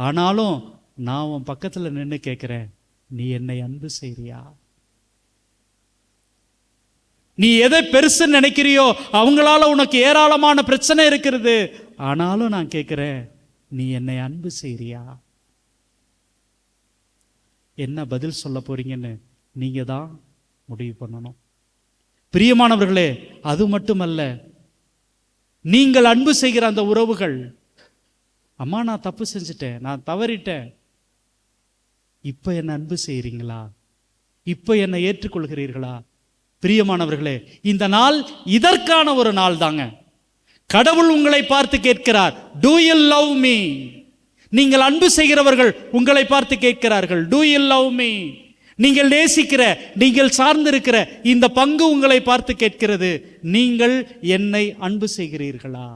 Speaker 3: ஆனாலும் நான் உன் பக்கத்துல நின்று கேட்கிறேன், நீ என்னை அன்பு செய்றியா? நீ எதை பெருசுன்னு நினைக்கிறியோ அவங்களால உனக்கு ஏராளமான பிரச்சனை இருக்கிறது. ஆனாலும் நான் கேட்கிறேன், நீ என்னை அன்பு செய்றியா? என்ன பதில் சொல்ல போறீங்கன்னு நீங்க தான் முடிவு பண்ணணும். பிரியமானவர்களே, அது மட்டுமல்ல, நீங்கள் அன்பு செய்கிற அந்த உறவுகள், அம்மா நான் தப்பு செஞ்சுட்டேன், நான் தவறிட்டேன், இப்ப என்ன அன்பு செய்றீங்களா? இப்ப என்னை ஏற்றுக்கொள்கிறீர்களா? பிரியமானவர்களே, இந்த நாள் இதற்கான ஒரு நாள் தாங்க. கடவுள் உங்களை பார்த்து கேட்கிறார், டு யூ லவ் மீ? நீங்கள் அன்பு செய்கிறவர்கள் உங்களை பார்த்து கேட்கிறார்கள், டு யூ லவ் மீ? நீங்கள் நேசிக்கிற, நீங்கள் சார்ந்திருக்கிற இந்த பங்கு உங்களை பார்த்து கேட்கிறது, நீங்கள் என்னை அன்பு செய்கிறீர்களா?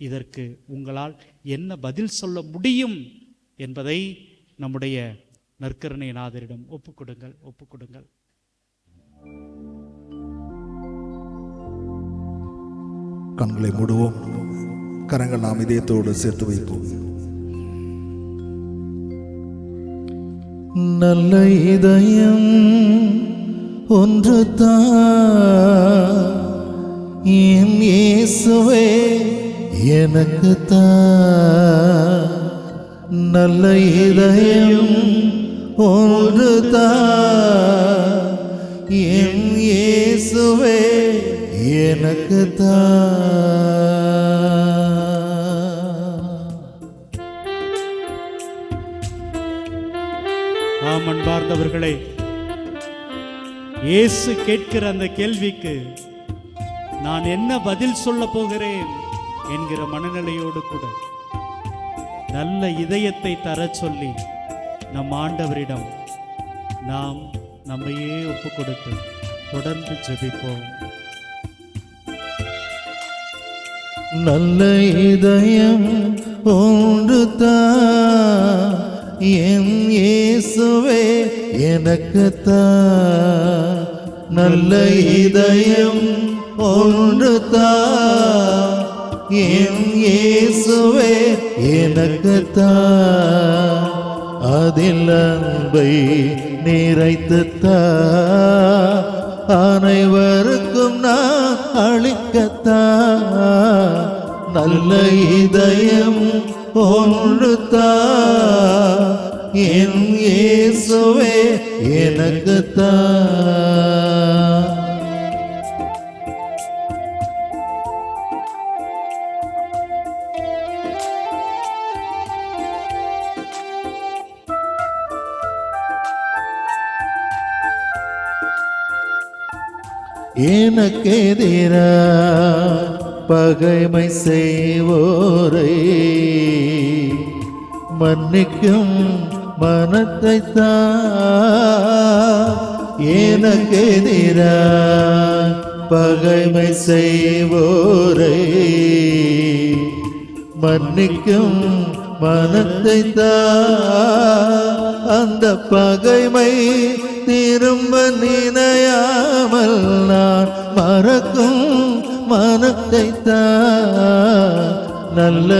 Speaker 3: இதற்கு உங்களால் என்ன பதில் சொல்ல முடியும் என்பதை நம்முடைய நற்கருணை நாதரிடம் ஒப்புக்கொடுங்கள், ஒப்புக்கொடுங்கள்.
Speaker 1: கண்களை மூடுவோம், கரங்கள் நாம் இதயத்தோடு சேர்த்து வைப்போம். நல்ல இதயம் ஒன்று தான் என் இயேசுவே எனக்கு தான். நல்ல இதயம் ஒன்று தான் என் இயேசுவே எனக்கு தான்.
Speaker 3: அன்பார்ந்தவர்களே, இயேசு கேட்கிற அந்த கேள்விக்கு நான் என்ன பதில் சொல்ல போகிறேன் என்கிற மனநிலையோடு கூட நல்ல இதயத்தை தர சொல்லி நம் ஆண்டவரிடம் நாம் நம்மையே ஒப்பு கொடுத்து தொடர்ந்து ஜெபிப்போம்.
Speaker 1: நல்ல இதயம் ஒன்று தான் என் இயேசுவே எனக்கு தான். நல்ல இதயம் ஒன்று தான் என் இயேசுவே எனக்கு தான். அதில் அன்பை நிறைத்து தான் அனைவருக்கும் நான் அளிக்கத்தான். நல்ல இதயம் ஒன்று தான் என் இயேசுவே எனக்கு தான். எனக்கெதிரா பகைமை செய்வோரை மன்னிக்கும் மனத்தை தான். எனக்கெதிரா பகைமை செய்வோரை மன்னிக்கும் மனத்தை தான். அந்த பகைமை திரும்ப நினையாமல் நான் மறக்கும் மனத்தை தான். நல்ல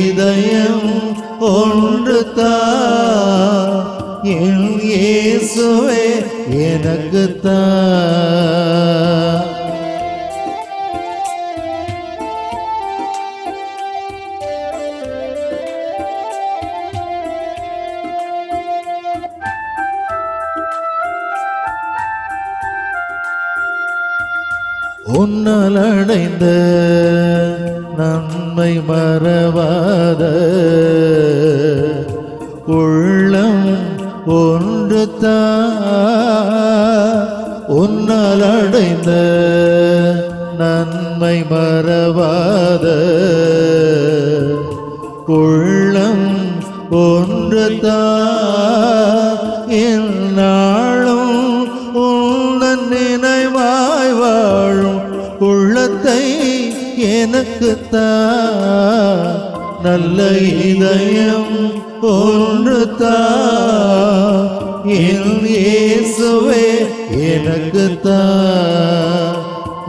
Speaker 1: இதயம் ஒன்று தான் என் இயேசுவே எனக்கு தான். உன்னால் அடைந்த நன்மை மறவாத உள்ளம் ஒன்று உன்னால் அடைந்த நன்மை மறவாத உள்ளம் ஒன்று என்னாலும் உன் நினைவாய் வாழும் உள்ளத்தை எனக்கு நல்ல இதயம் ஒன்று என் இயேசுவே எனக்கு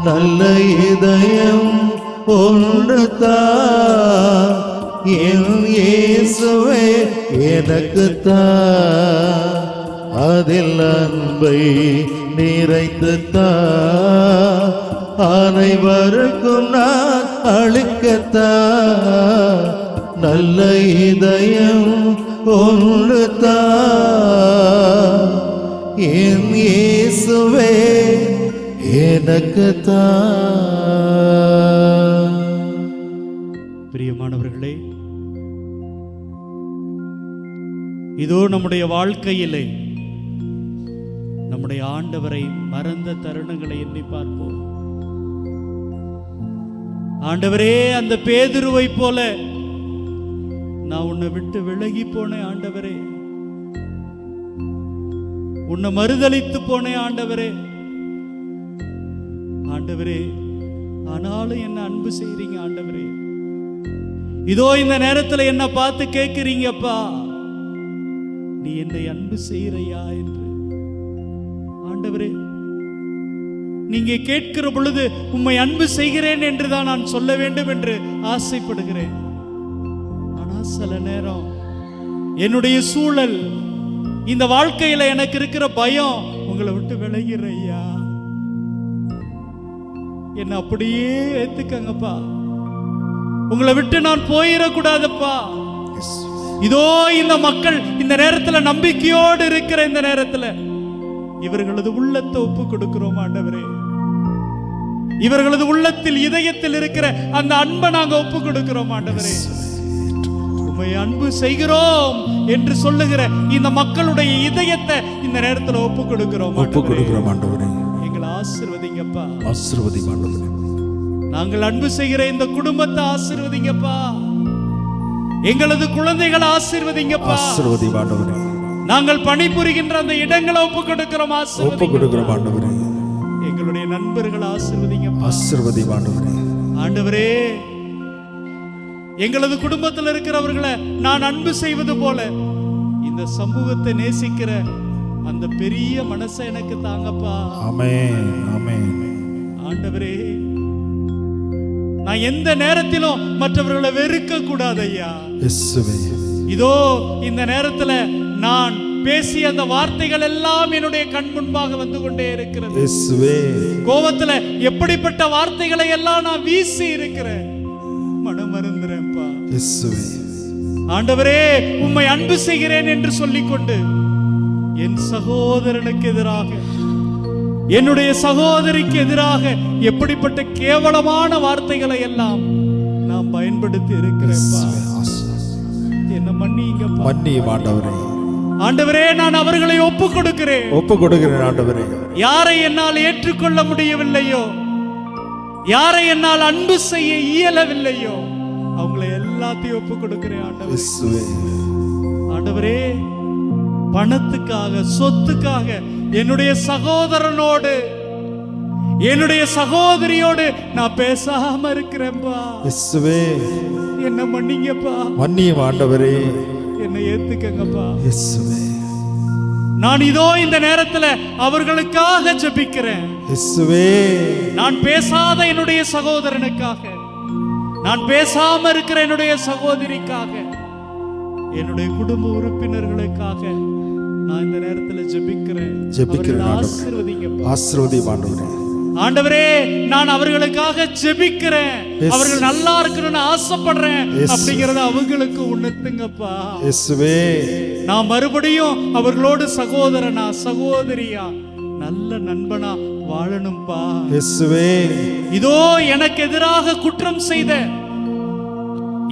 Speaker 1: நல்ல இதயம் ஒன்று என் இயேசுவே எனக்கு அதில் அன்பை நிறைத்து அனைவருக்கும் நான் அளிக்கத்தா நல்ல இதயம் ஒன்று என் இயேசுவே எனக்கு
Speaker 3: பிரியமானவர்களே, இதோ நம்முடைய வாழ்க்கையிலே நம்முடைய ஆண்டவரை மறந்த தருணங்களை எண்ணி பார்ப்போம். ஆண்டவரே, அந்த பேதுருவை போல நான் உன்னை விட்டு விலகி போனேன் ஆண்டவரே, உன்னை மறுதலித்து போனேன் ஆண்டவரே. ஆண்டவரே, ஆனாலும் என்ன அன்பு செய்றீங்க ஆண்டவரே. இதோ இந்த நேரத்தில் என்ன பார்த்து கேட்கிறீங்கப்பா, நீ என்னை அன்பு செய்யறையா என்று. ஆண்டவரே, நீங்க கேட்கிற பொழுது உம்மை அன்பு செய்கிறேன் என்றுதான் நான் சொல்ல வேண்டும் என்று ஆசைப்படுகிறேன். ஆனா சில நேரம் என்னுடைய சூழல், இந்த வாழ்க்கையில எனக்கு இருக்கிற பயம் உங்களை விட்டு விலகிறையா. என்ன அப்படியே ஏத்துக்கங்கப்பா, உங்களை விட்டு நான் போயிடக்கூடாதுப்பா. இதோ இந்த மக்கள் இந்த நேரத்தில் நம்பிக்கையோடு இருக்கிற இந்த நேரத்தில் இவர்களது உள்ளத்தை ஒப்பு கொடுக்கிறோம் ஆண்டவரே. இவர்களது உள்ளத்தில் இதயத்தில் இருக்கிற அந்த அன்பை நாங்க ஒப்பு கொடுக்கிறோம் ஆண்டவரே. உம்மை அன்பு செய்கிறோம் என்று சொல்லுகிற இந்த மக்களுடைய இதயத்தை இந்த நேரத்தில் ஒப்பு கொடுக்கிறோம்
Speaker 1: ஆண்டவரே.
Speaker 3: எங்களை ஆசீர்வதிங்கப்பா,
Speaker 1: ஆசீர்வதிங்க ஆண்டவரே.
Speaker 3: நாங்கள் அன்பு செய்கிற இந்த குடும்பத்தை ஆசீர்வதிங்கப்பா, எங்களது குழந்தைகளை ஆசீர்வதிங்கப்பா,
Speaker 1: ஆசீர்வதிங்க ஆண்டவரே.
Speaker 3: நாங்கள் பணிபுரிகின்ற அந்த இடங்களை ஒப்பு கொடுக்கிறோம்
Speaker 1: ஆண்டவரே.
Speaker 3: எங்களுடைய நண்பர்கள் ஆசீர்வதிங்கப்பா,
Speaker 1: ஆசீர்வதிங்க ஆண்டவரே.
Speaker 3: ஆண்டவரே, எங்களது குடும்பத்தில் இருக்கிறவர்களை நான் அன்பு செய்வது போல இந்த சமூகத்தை நேசிக்கிற அந்த பெரிய மனசை எனக்கு தாங்கப்பா.
Speaker 1: ஆமென், ஆமென்.
Speaker 3: ஆண்டவரே, நான் எந்த நேரத்திலும் மற்றவர்களை வெறுக்க கூடாது ஐயா. இதோ இந்த நேரத்தில் நான் பேசிய அந்த வார்த்தைகள் எல்லாம் என்னுடைய கண் முன்பாக வந்து கொண்டே இருக்கிறது. கோபத்துல எப்படிப்பட்ட வார்த்தைகளை எல்லாம் நான் வீசி இருக்கிறேன். மனமருந்துறேன்ப்பா. ஆண்டவரே, உம்மை அன்பு செய்கிறேன் என்று சொல்லிக்கொண்டு என் சகோதரனுக்கு எதிராக, என்னுடைய சகோதரிக்கு எதிராக எப்படிப்பட்ட கேவலமான வார்த்தைகளை எல்லாம் நான் பயன்படுத்தி இருக்கிறேன். என்ன மன்னிங்கப்பா.
Speaker 1: ஆண்டவரே.
Speaker 3: ஆண்டவரே, நான் அவர்களை ஒப்பு கொடுக்கிறேன்
Speaker 1: ஆண்டவரே.
Speaker 3: யாரை என்னால் ஏற்றுக்கொள்ள முடியவில்லையோ, யாரை என்னால் அன்பு செய்ய இயலவில்லையோ, அவங்களை எல்லாத்தையும் ஒப்பு கொடுக்கிறேன் ஆண்டவரே. ஆண்டவரே, பணத்துக்காக, சொத்துக்காக என்னுடைய சகோதரனோடு, என்னுடைய சகோதரியோடு நான் பேசாம இருக்கிறேன்பா. என்ன மன்னிங்கப்பா.
Speaker 1: ஆண்டவரே.
Speaker 3: என்னை ஏத்துக்கங்கப்பா. நான் இதோ இந்த நேரத்தில் அவர்களுக்காக ஜெபிக்கிறேன். நான் பேசாத என்னுடைய சகோதரனுக்காக, நான் பேசாம இருக்கிற என்னுடைய சகோதரிக்காக, என்னுடைய குடும்ப உறுப்பினர்களுக்காக நான் இந்த நேரத்தில் ஜெபிக்கிறேன். ஆசீர்வதிங்க ஆண்டவரே. நான் அவர்களுக்காக ஜெபிக்கிறேன். அவர்கள் நல்லா இருக்கணும்னு ஆசைப்படுறேன் அப்படிங்கறத அவங்களுக்கு உணர்த்துங்கப்பா. நான் மறுபடியும் அவர்களோடு சகோதரனா, சகோதரியா, நல்ல நண்பனா வாழணும்பா. இதோ எனக்கு எதிராக குற்றம் செய்த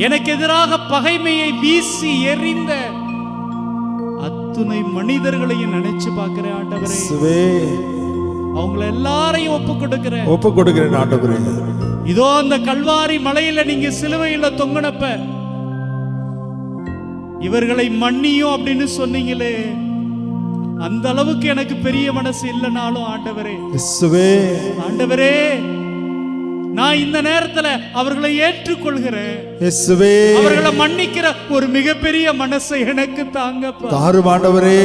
Speaker 3: எனக்கு எதிராக பகைமையை வீசி எறிந்த அத்துணை மனிதர்களையும் நினைச்சு பார்க்கிறேன் ஆண்டவரே. அவங்கள எல்லாரையும் ஒப்பு கொடுக்கிறேன்
Speaker 1: ஆண்டவரே.
Speaker 3: இதோ அந்த கல்வாரி மலையில நீங்க சிலுவையில தொங்கினப்ப இவர்களை மன்னியும் அப்படின்னு சொன்னீங்களே, அந்த அளவுக்கு எனக்கு பெரிய மனசு இல்லைனாலும் ஆண்டவரே, ஆண்டவரே, நான் இந்த நேரத்துல அவர்களை ஏற்றுக்கொள்கிறேன். அவர்களை மன்னிக்கிற ஒரு மிகப்பெரிய மனசை எனக்கு தாங்க
Speaker 1: ஆண்டவரே.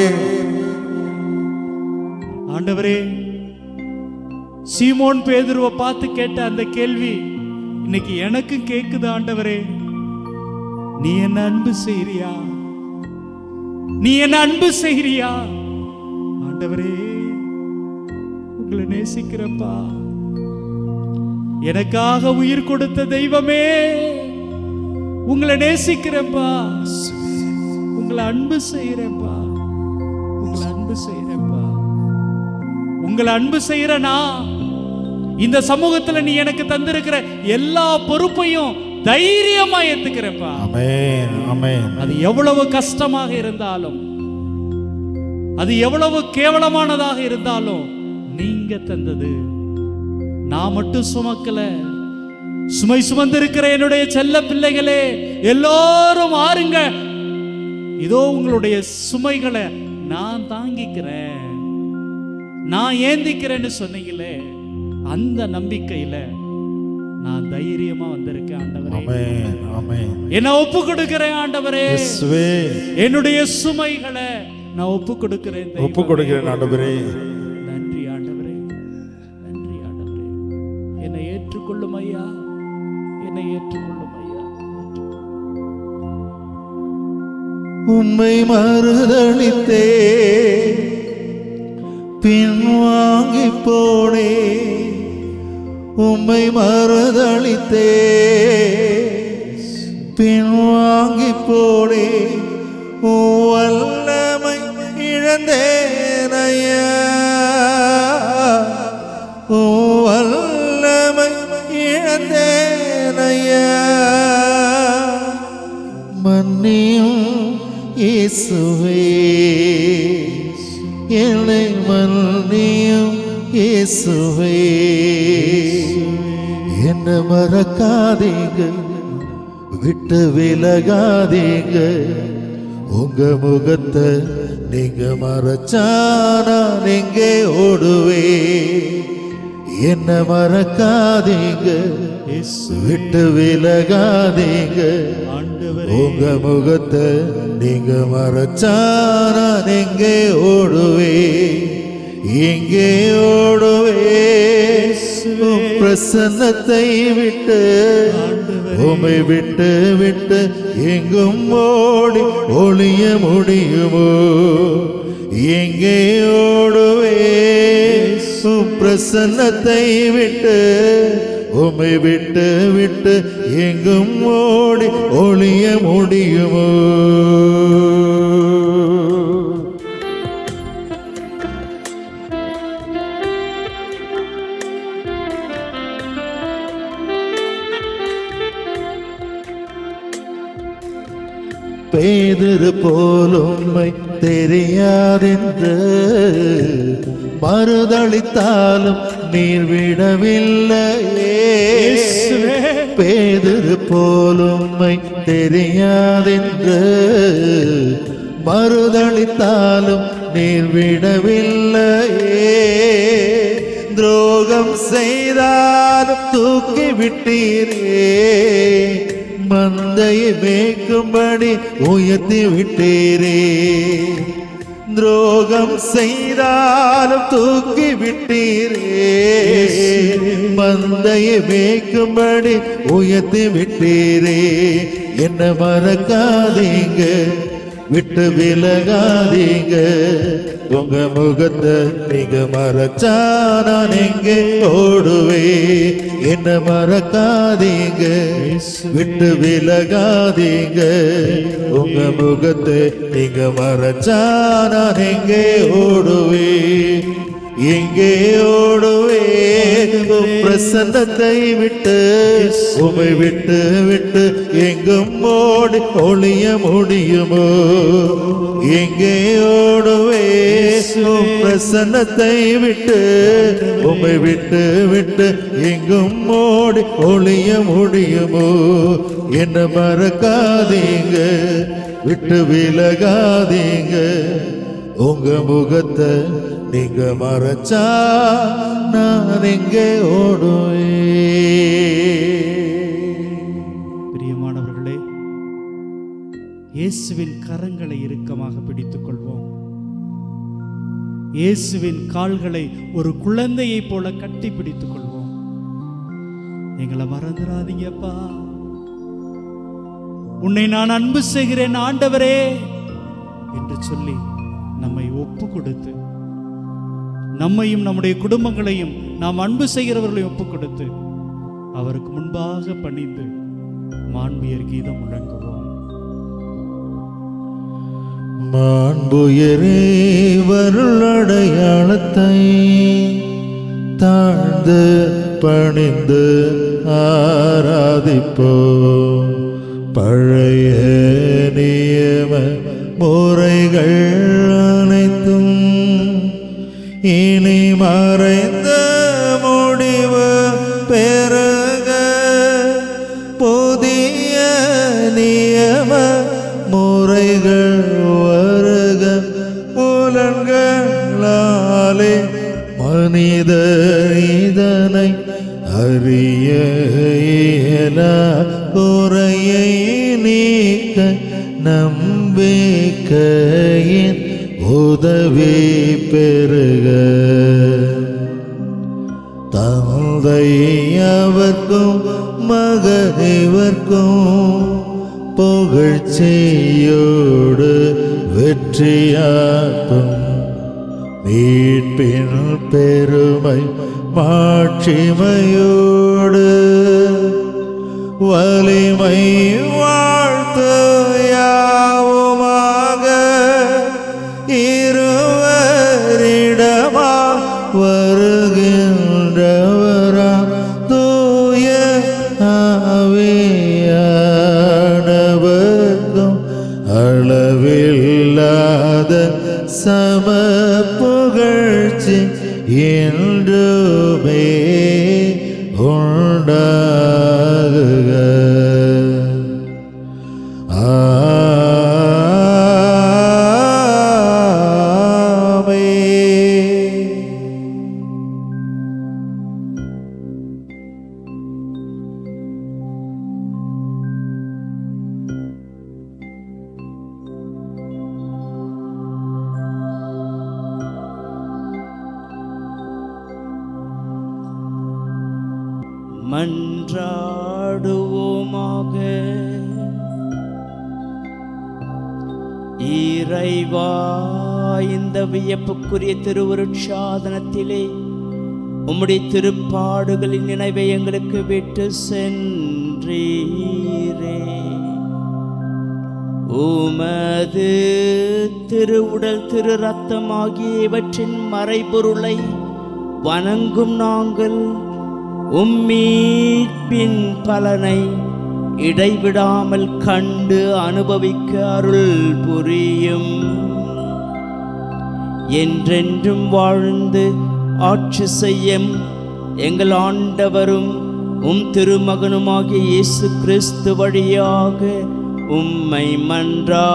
Speaker 3: ஆண்டவரே, சீமோன் பேதுருவை பார்த்து கேட்ட அந்த கேள்வி இன்னைக்கு எனக்கு கேக்குது ஆண்டவரே. நீ என்ன அன்பு செய்றியா? நீ என்ன அன்பு செய்றியா? ஆண்டவரே, உங்களை நேசிக்கிறப்பா. எனக்காக உயிர் கொடுத்த தெய்வமே, உங்களை நேசிக்கிறப்பா. உங்களை அன்பு செய்யறப்பா. உங்களை அன்பு செய்யறப்பா. உங்களை அன்பு செய்யறனா இந்த சமூகத்துல நீ எனக்கு தந்திருக்கிற எல்லா பொறுப்பையும் தைரியமா ஏத்துக்கிறப்பா.
Speaker 1: ஆமென், ஆமென்.
Speaker 3: அது எவ்வளவு கஷ்டமாக இருந்தாலும், அது எவ்வளவு கேவலமானதாக இருந்தாலும், நீங்க தந்தது. நான் மட்டும் சுமக்கல, சுமை சுமந்திருக்கிற என்னுடைய செல்ல பிள்ளைகளே எல்லாரும் ஆறுங்க, இதோ உங்களுடைய சுமைகளை நான் தாங்கிக்கிறேன், நான் ஏந்திக்கிறேன்னு சொன்னீங்களே, அந்த நம்பிக்கையில நான் தைரியமா வந்திருக்கேன் ஆண்டவரே.
Speaker 1: ஆமென், ஆமென்.
Speaker 3: என்ன ஒப்பு கொடுக்கிறேன் ஆண்டவரே.
Speaker 1: இயேசுவே,
Speaker 3: என்னுடைய சுமைகளை நான் ஒப்பு கொடுக்கிறேன்
Speaker 1: ஆண்டவரே.
Speaker 3: நன்றி ஆண்டவரே, நன்றி ஆண்டவரே. என்னை ஏற்றுக்கொள்ளும் ஐயா, என்னை ஏற்றுக்கொள்ளும் ஐயா.
Speaker 1: உம்மை மறுதளித்தே பின்வாங்கி போனே, உம்மை மறுதளித்தே பின்வாங்கி போனே, வல்லமை இழந்தேனையா, வல்லமை இழந்தேனையா. மன்னியும் இயேசுவே, என்னை மன்னியும் இயேசுவே. என்ன மறக்காதீங்க, விட்டு விலகாதீங்க, உங்க முகத்தை நீங்க மறைச்சானா நீங்க ஓடுவே. என்ன மறக்காதீங்க, விட்டு விலகாதீங்க, உங்க முகத்தை நீங்க மறைச்சானா நீங்க ஓடுவே. எங்கே ஓடுவே? பிரசன்னத்தை விட்டு, உம்மை விட்டு விட்டு எங்கும் ஓடி ஒளிய முடியுமோ? எங்கே ஓடுவே? பிரசன்னத்தை விட்டு, உம்மை விட்டு விட்டு எங்கும் ஓடி ஒளிய முடியுமோ? பேதுரு போல் உம்மை தெரியாதென்று மறுதளித்தாலும் நீர் விடவில்லையே. பேதுரு போல் உம்மை தெரியாதென்று மறுதளித்தாலும் நீர் விடவில்லையே. துரோகம் செய்தாலும் தூக்கி விட்டீரே, மந்தையை மேய்க்கும்படி உயர்த்தி விட்டீரே. துரோகம் செய்தாலும் தூக்கி விட்டீரே, மந்தையை மேய்க்கும்படி உயர்த்தி விட்டீரே. என்ன மறக்காதீங்க, விட்டு விலகாதீங்க, உங்க முகத்தை நீங்க மறைச்சானா நீங்க ஓடுவே. என்ன மறக்காதீங்க, விட்டு விலகாதீங்க, உங்க முகத்தை நீங்க மறைச்சானா நீங்க ஓடுவே. எங்கே ஓடுவேன் உம் பிரசன்னத்தை விட்டு, உமை விட்டு விட்டு எங்கும் ஓடி ஒளிய முடியுமோ? எங்கே ஓடுவேன் உம் பிரசன்னத்தை விட்டு, உமை விட்டு விட்டு எங்கும் ஓடி ஒளிய முடியுமோ? என்ன மறக்காதீங்க, விட்டு விலகாதீங்க, உங்க முகத்தை நீங்க மறைச்சா நான் எங்கே ஓடுவேன்?
Speaker 3: பிரியமானவர்களே, இயேசுவின் கரங்களை இறுக்கமாக பிடித்துக் கொள்வோம். இயேசுவின் கால்களை ஒரு குழந்தையை போல கட்டி பிடித்துக் கொள்வோம். எங்களை மறந்துடாதீங்கப்பா, உன்னை நான் அன்பு செய்கிறேன் ஆண்டவரே என்று சொல்லி நம்மை ஒப்பு கொடுத்து, நம்மையும் நம்முடைய குடும்பங்களையும் நாம் அன்பு செய்கிறவர்களையும் ஒப்பு கொடுத்து அவருக்கு முன்பாக பணிந்து மாண்புயர் கீதம் முழங்குவோம்.
Speaker 1: மாண்புயரே வருளடையாளத்தை தாழ்ந்து பணிந்து ஆராதிப்போம். பழைய நியம முறைகள் அனைத்தும் இனி மறைந்த முடிவு பெருக, புதிய நியம முறைகள் வருக. புலன்களாலே மனித இதனை அறிய இயலா குறையை நீக்க நம்பிக்கையின் உதவி பெருக. தந்தை அவர்க்கும் மகனிவர்க்கும் புகழ்ச்சியோடு வெற்றியாக்கும் மீட்பின் பெருமை மாட்சிமையோடு வலிமை வாழ்த்து யாவுமாக இருவரிடமா வருகின்றவரா தூய ஆவியானவர்க்கும் அளவில்லாத சம புகழ்ச்சி என்றுமே உண்டாகுக.
Speaker 2: மன்றாடுவோமாக. இறைவா, இந்த வியப்புக்குரிய திருவருட்சாதனத்திலே உம்முடைய திருப்பாடுகளின் நினைவை எங்களுக்கு விட்டு சென்றீரே. உமது திருவுடல் திரு ரத்தம் ஆகியவற்றின் மறைபொருளை வணங்கும் நாங்கள் உம்மீட்பின் பலனை இடைவிடாமல் கண்டு அனுபவிக்க அருள் புரியும். என்றென்றும் வாழ்ந்து ஆட்சி செய்யும் எங்கள் ஆண்டவரும் உம் திருமகனுமாகிய இயேசு கிறிஸ்து வழியாக உம்மை மன்றாடுகிறோம்.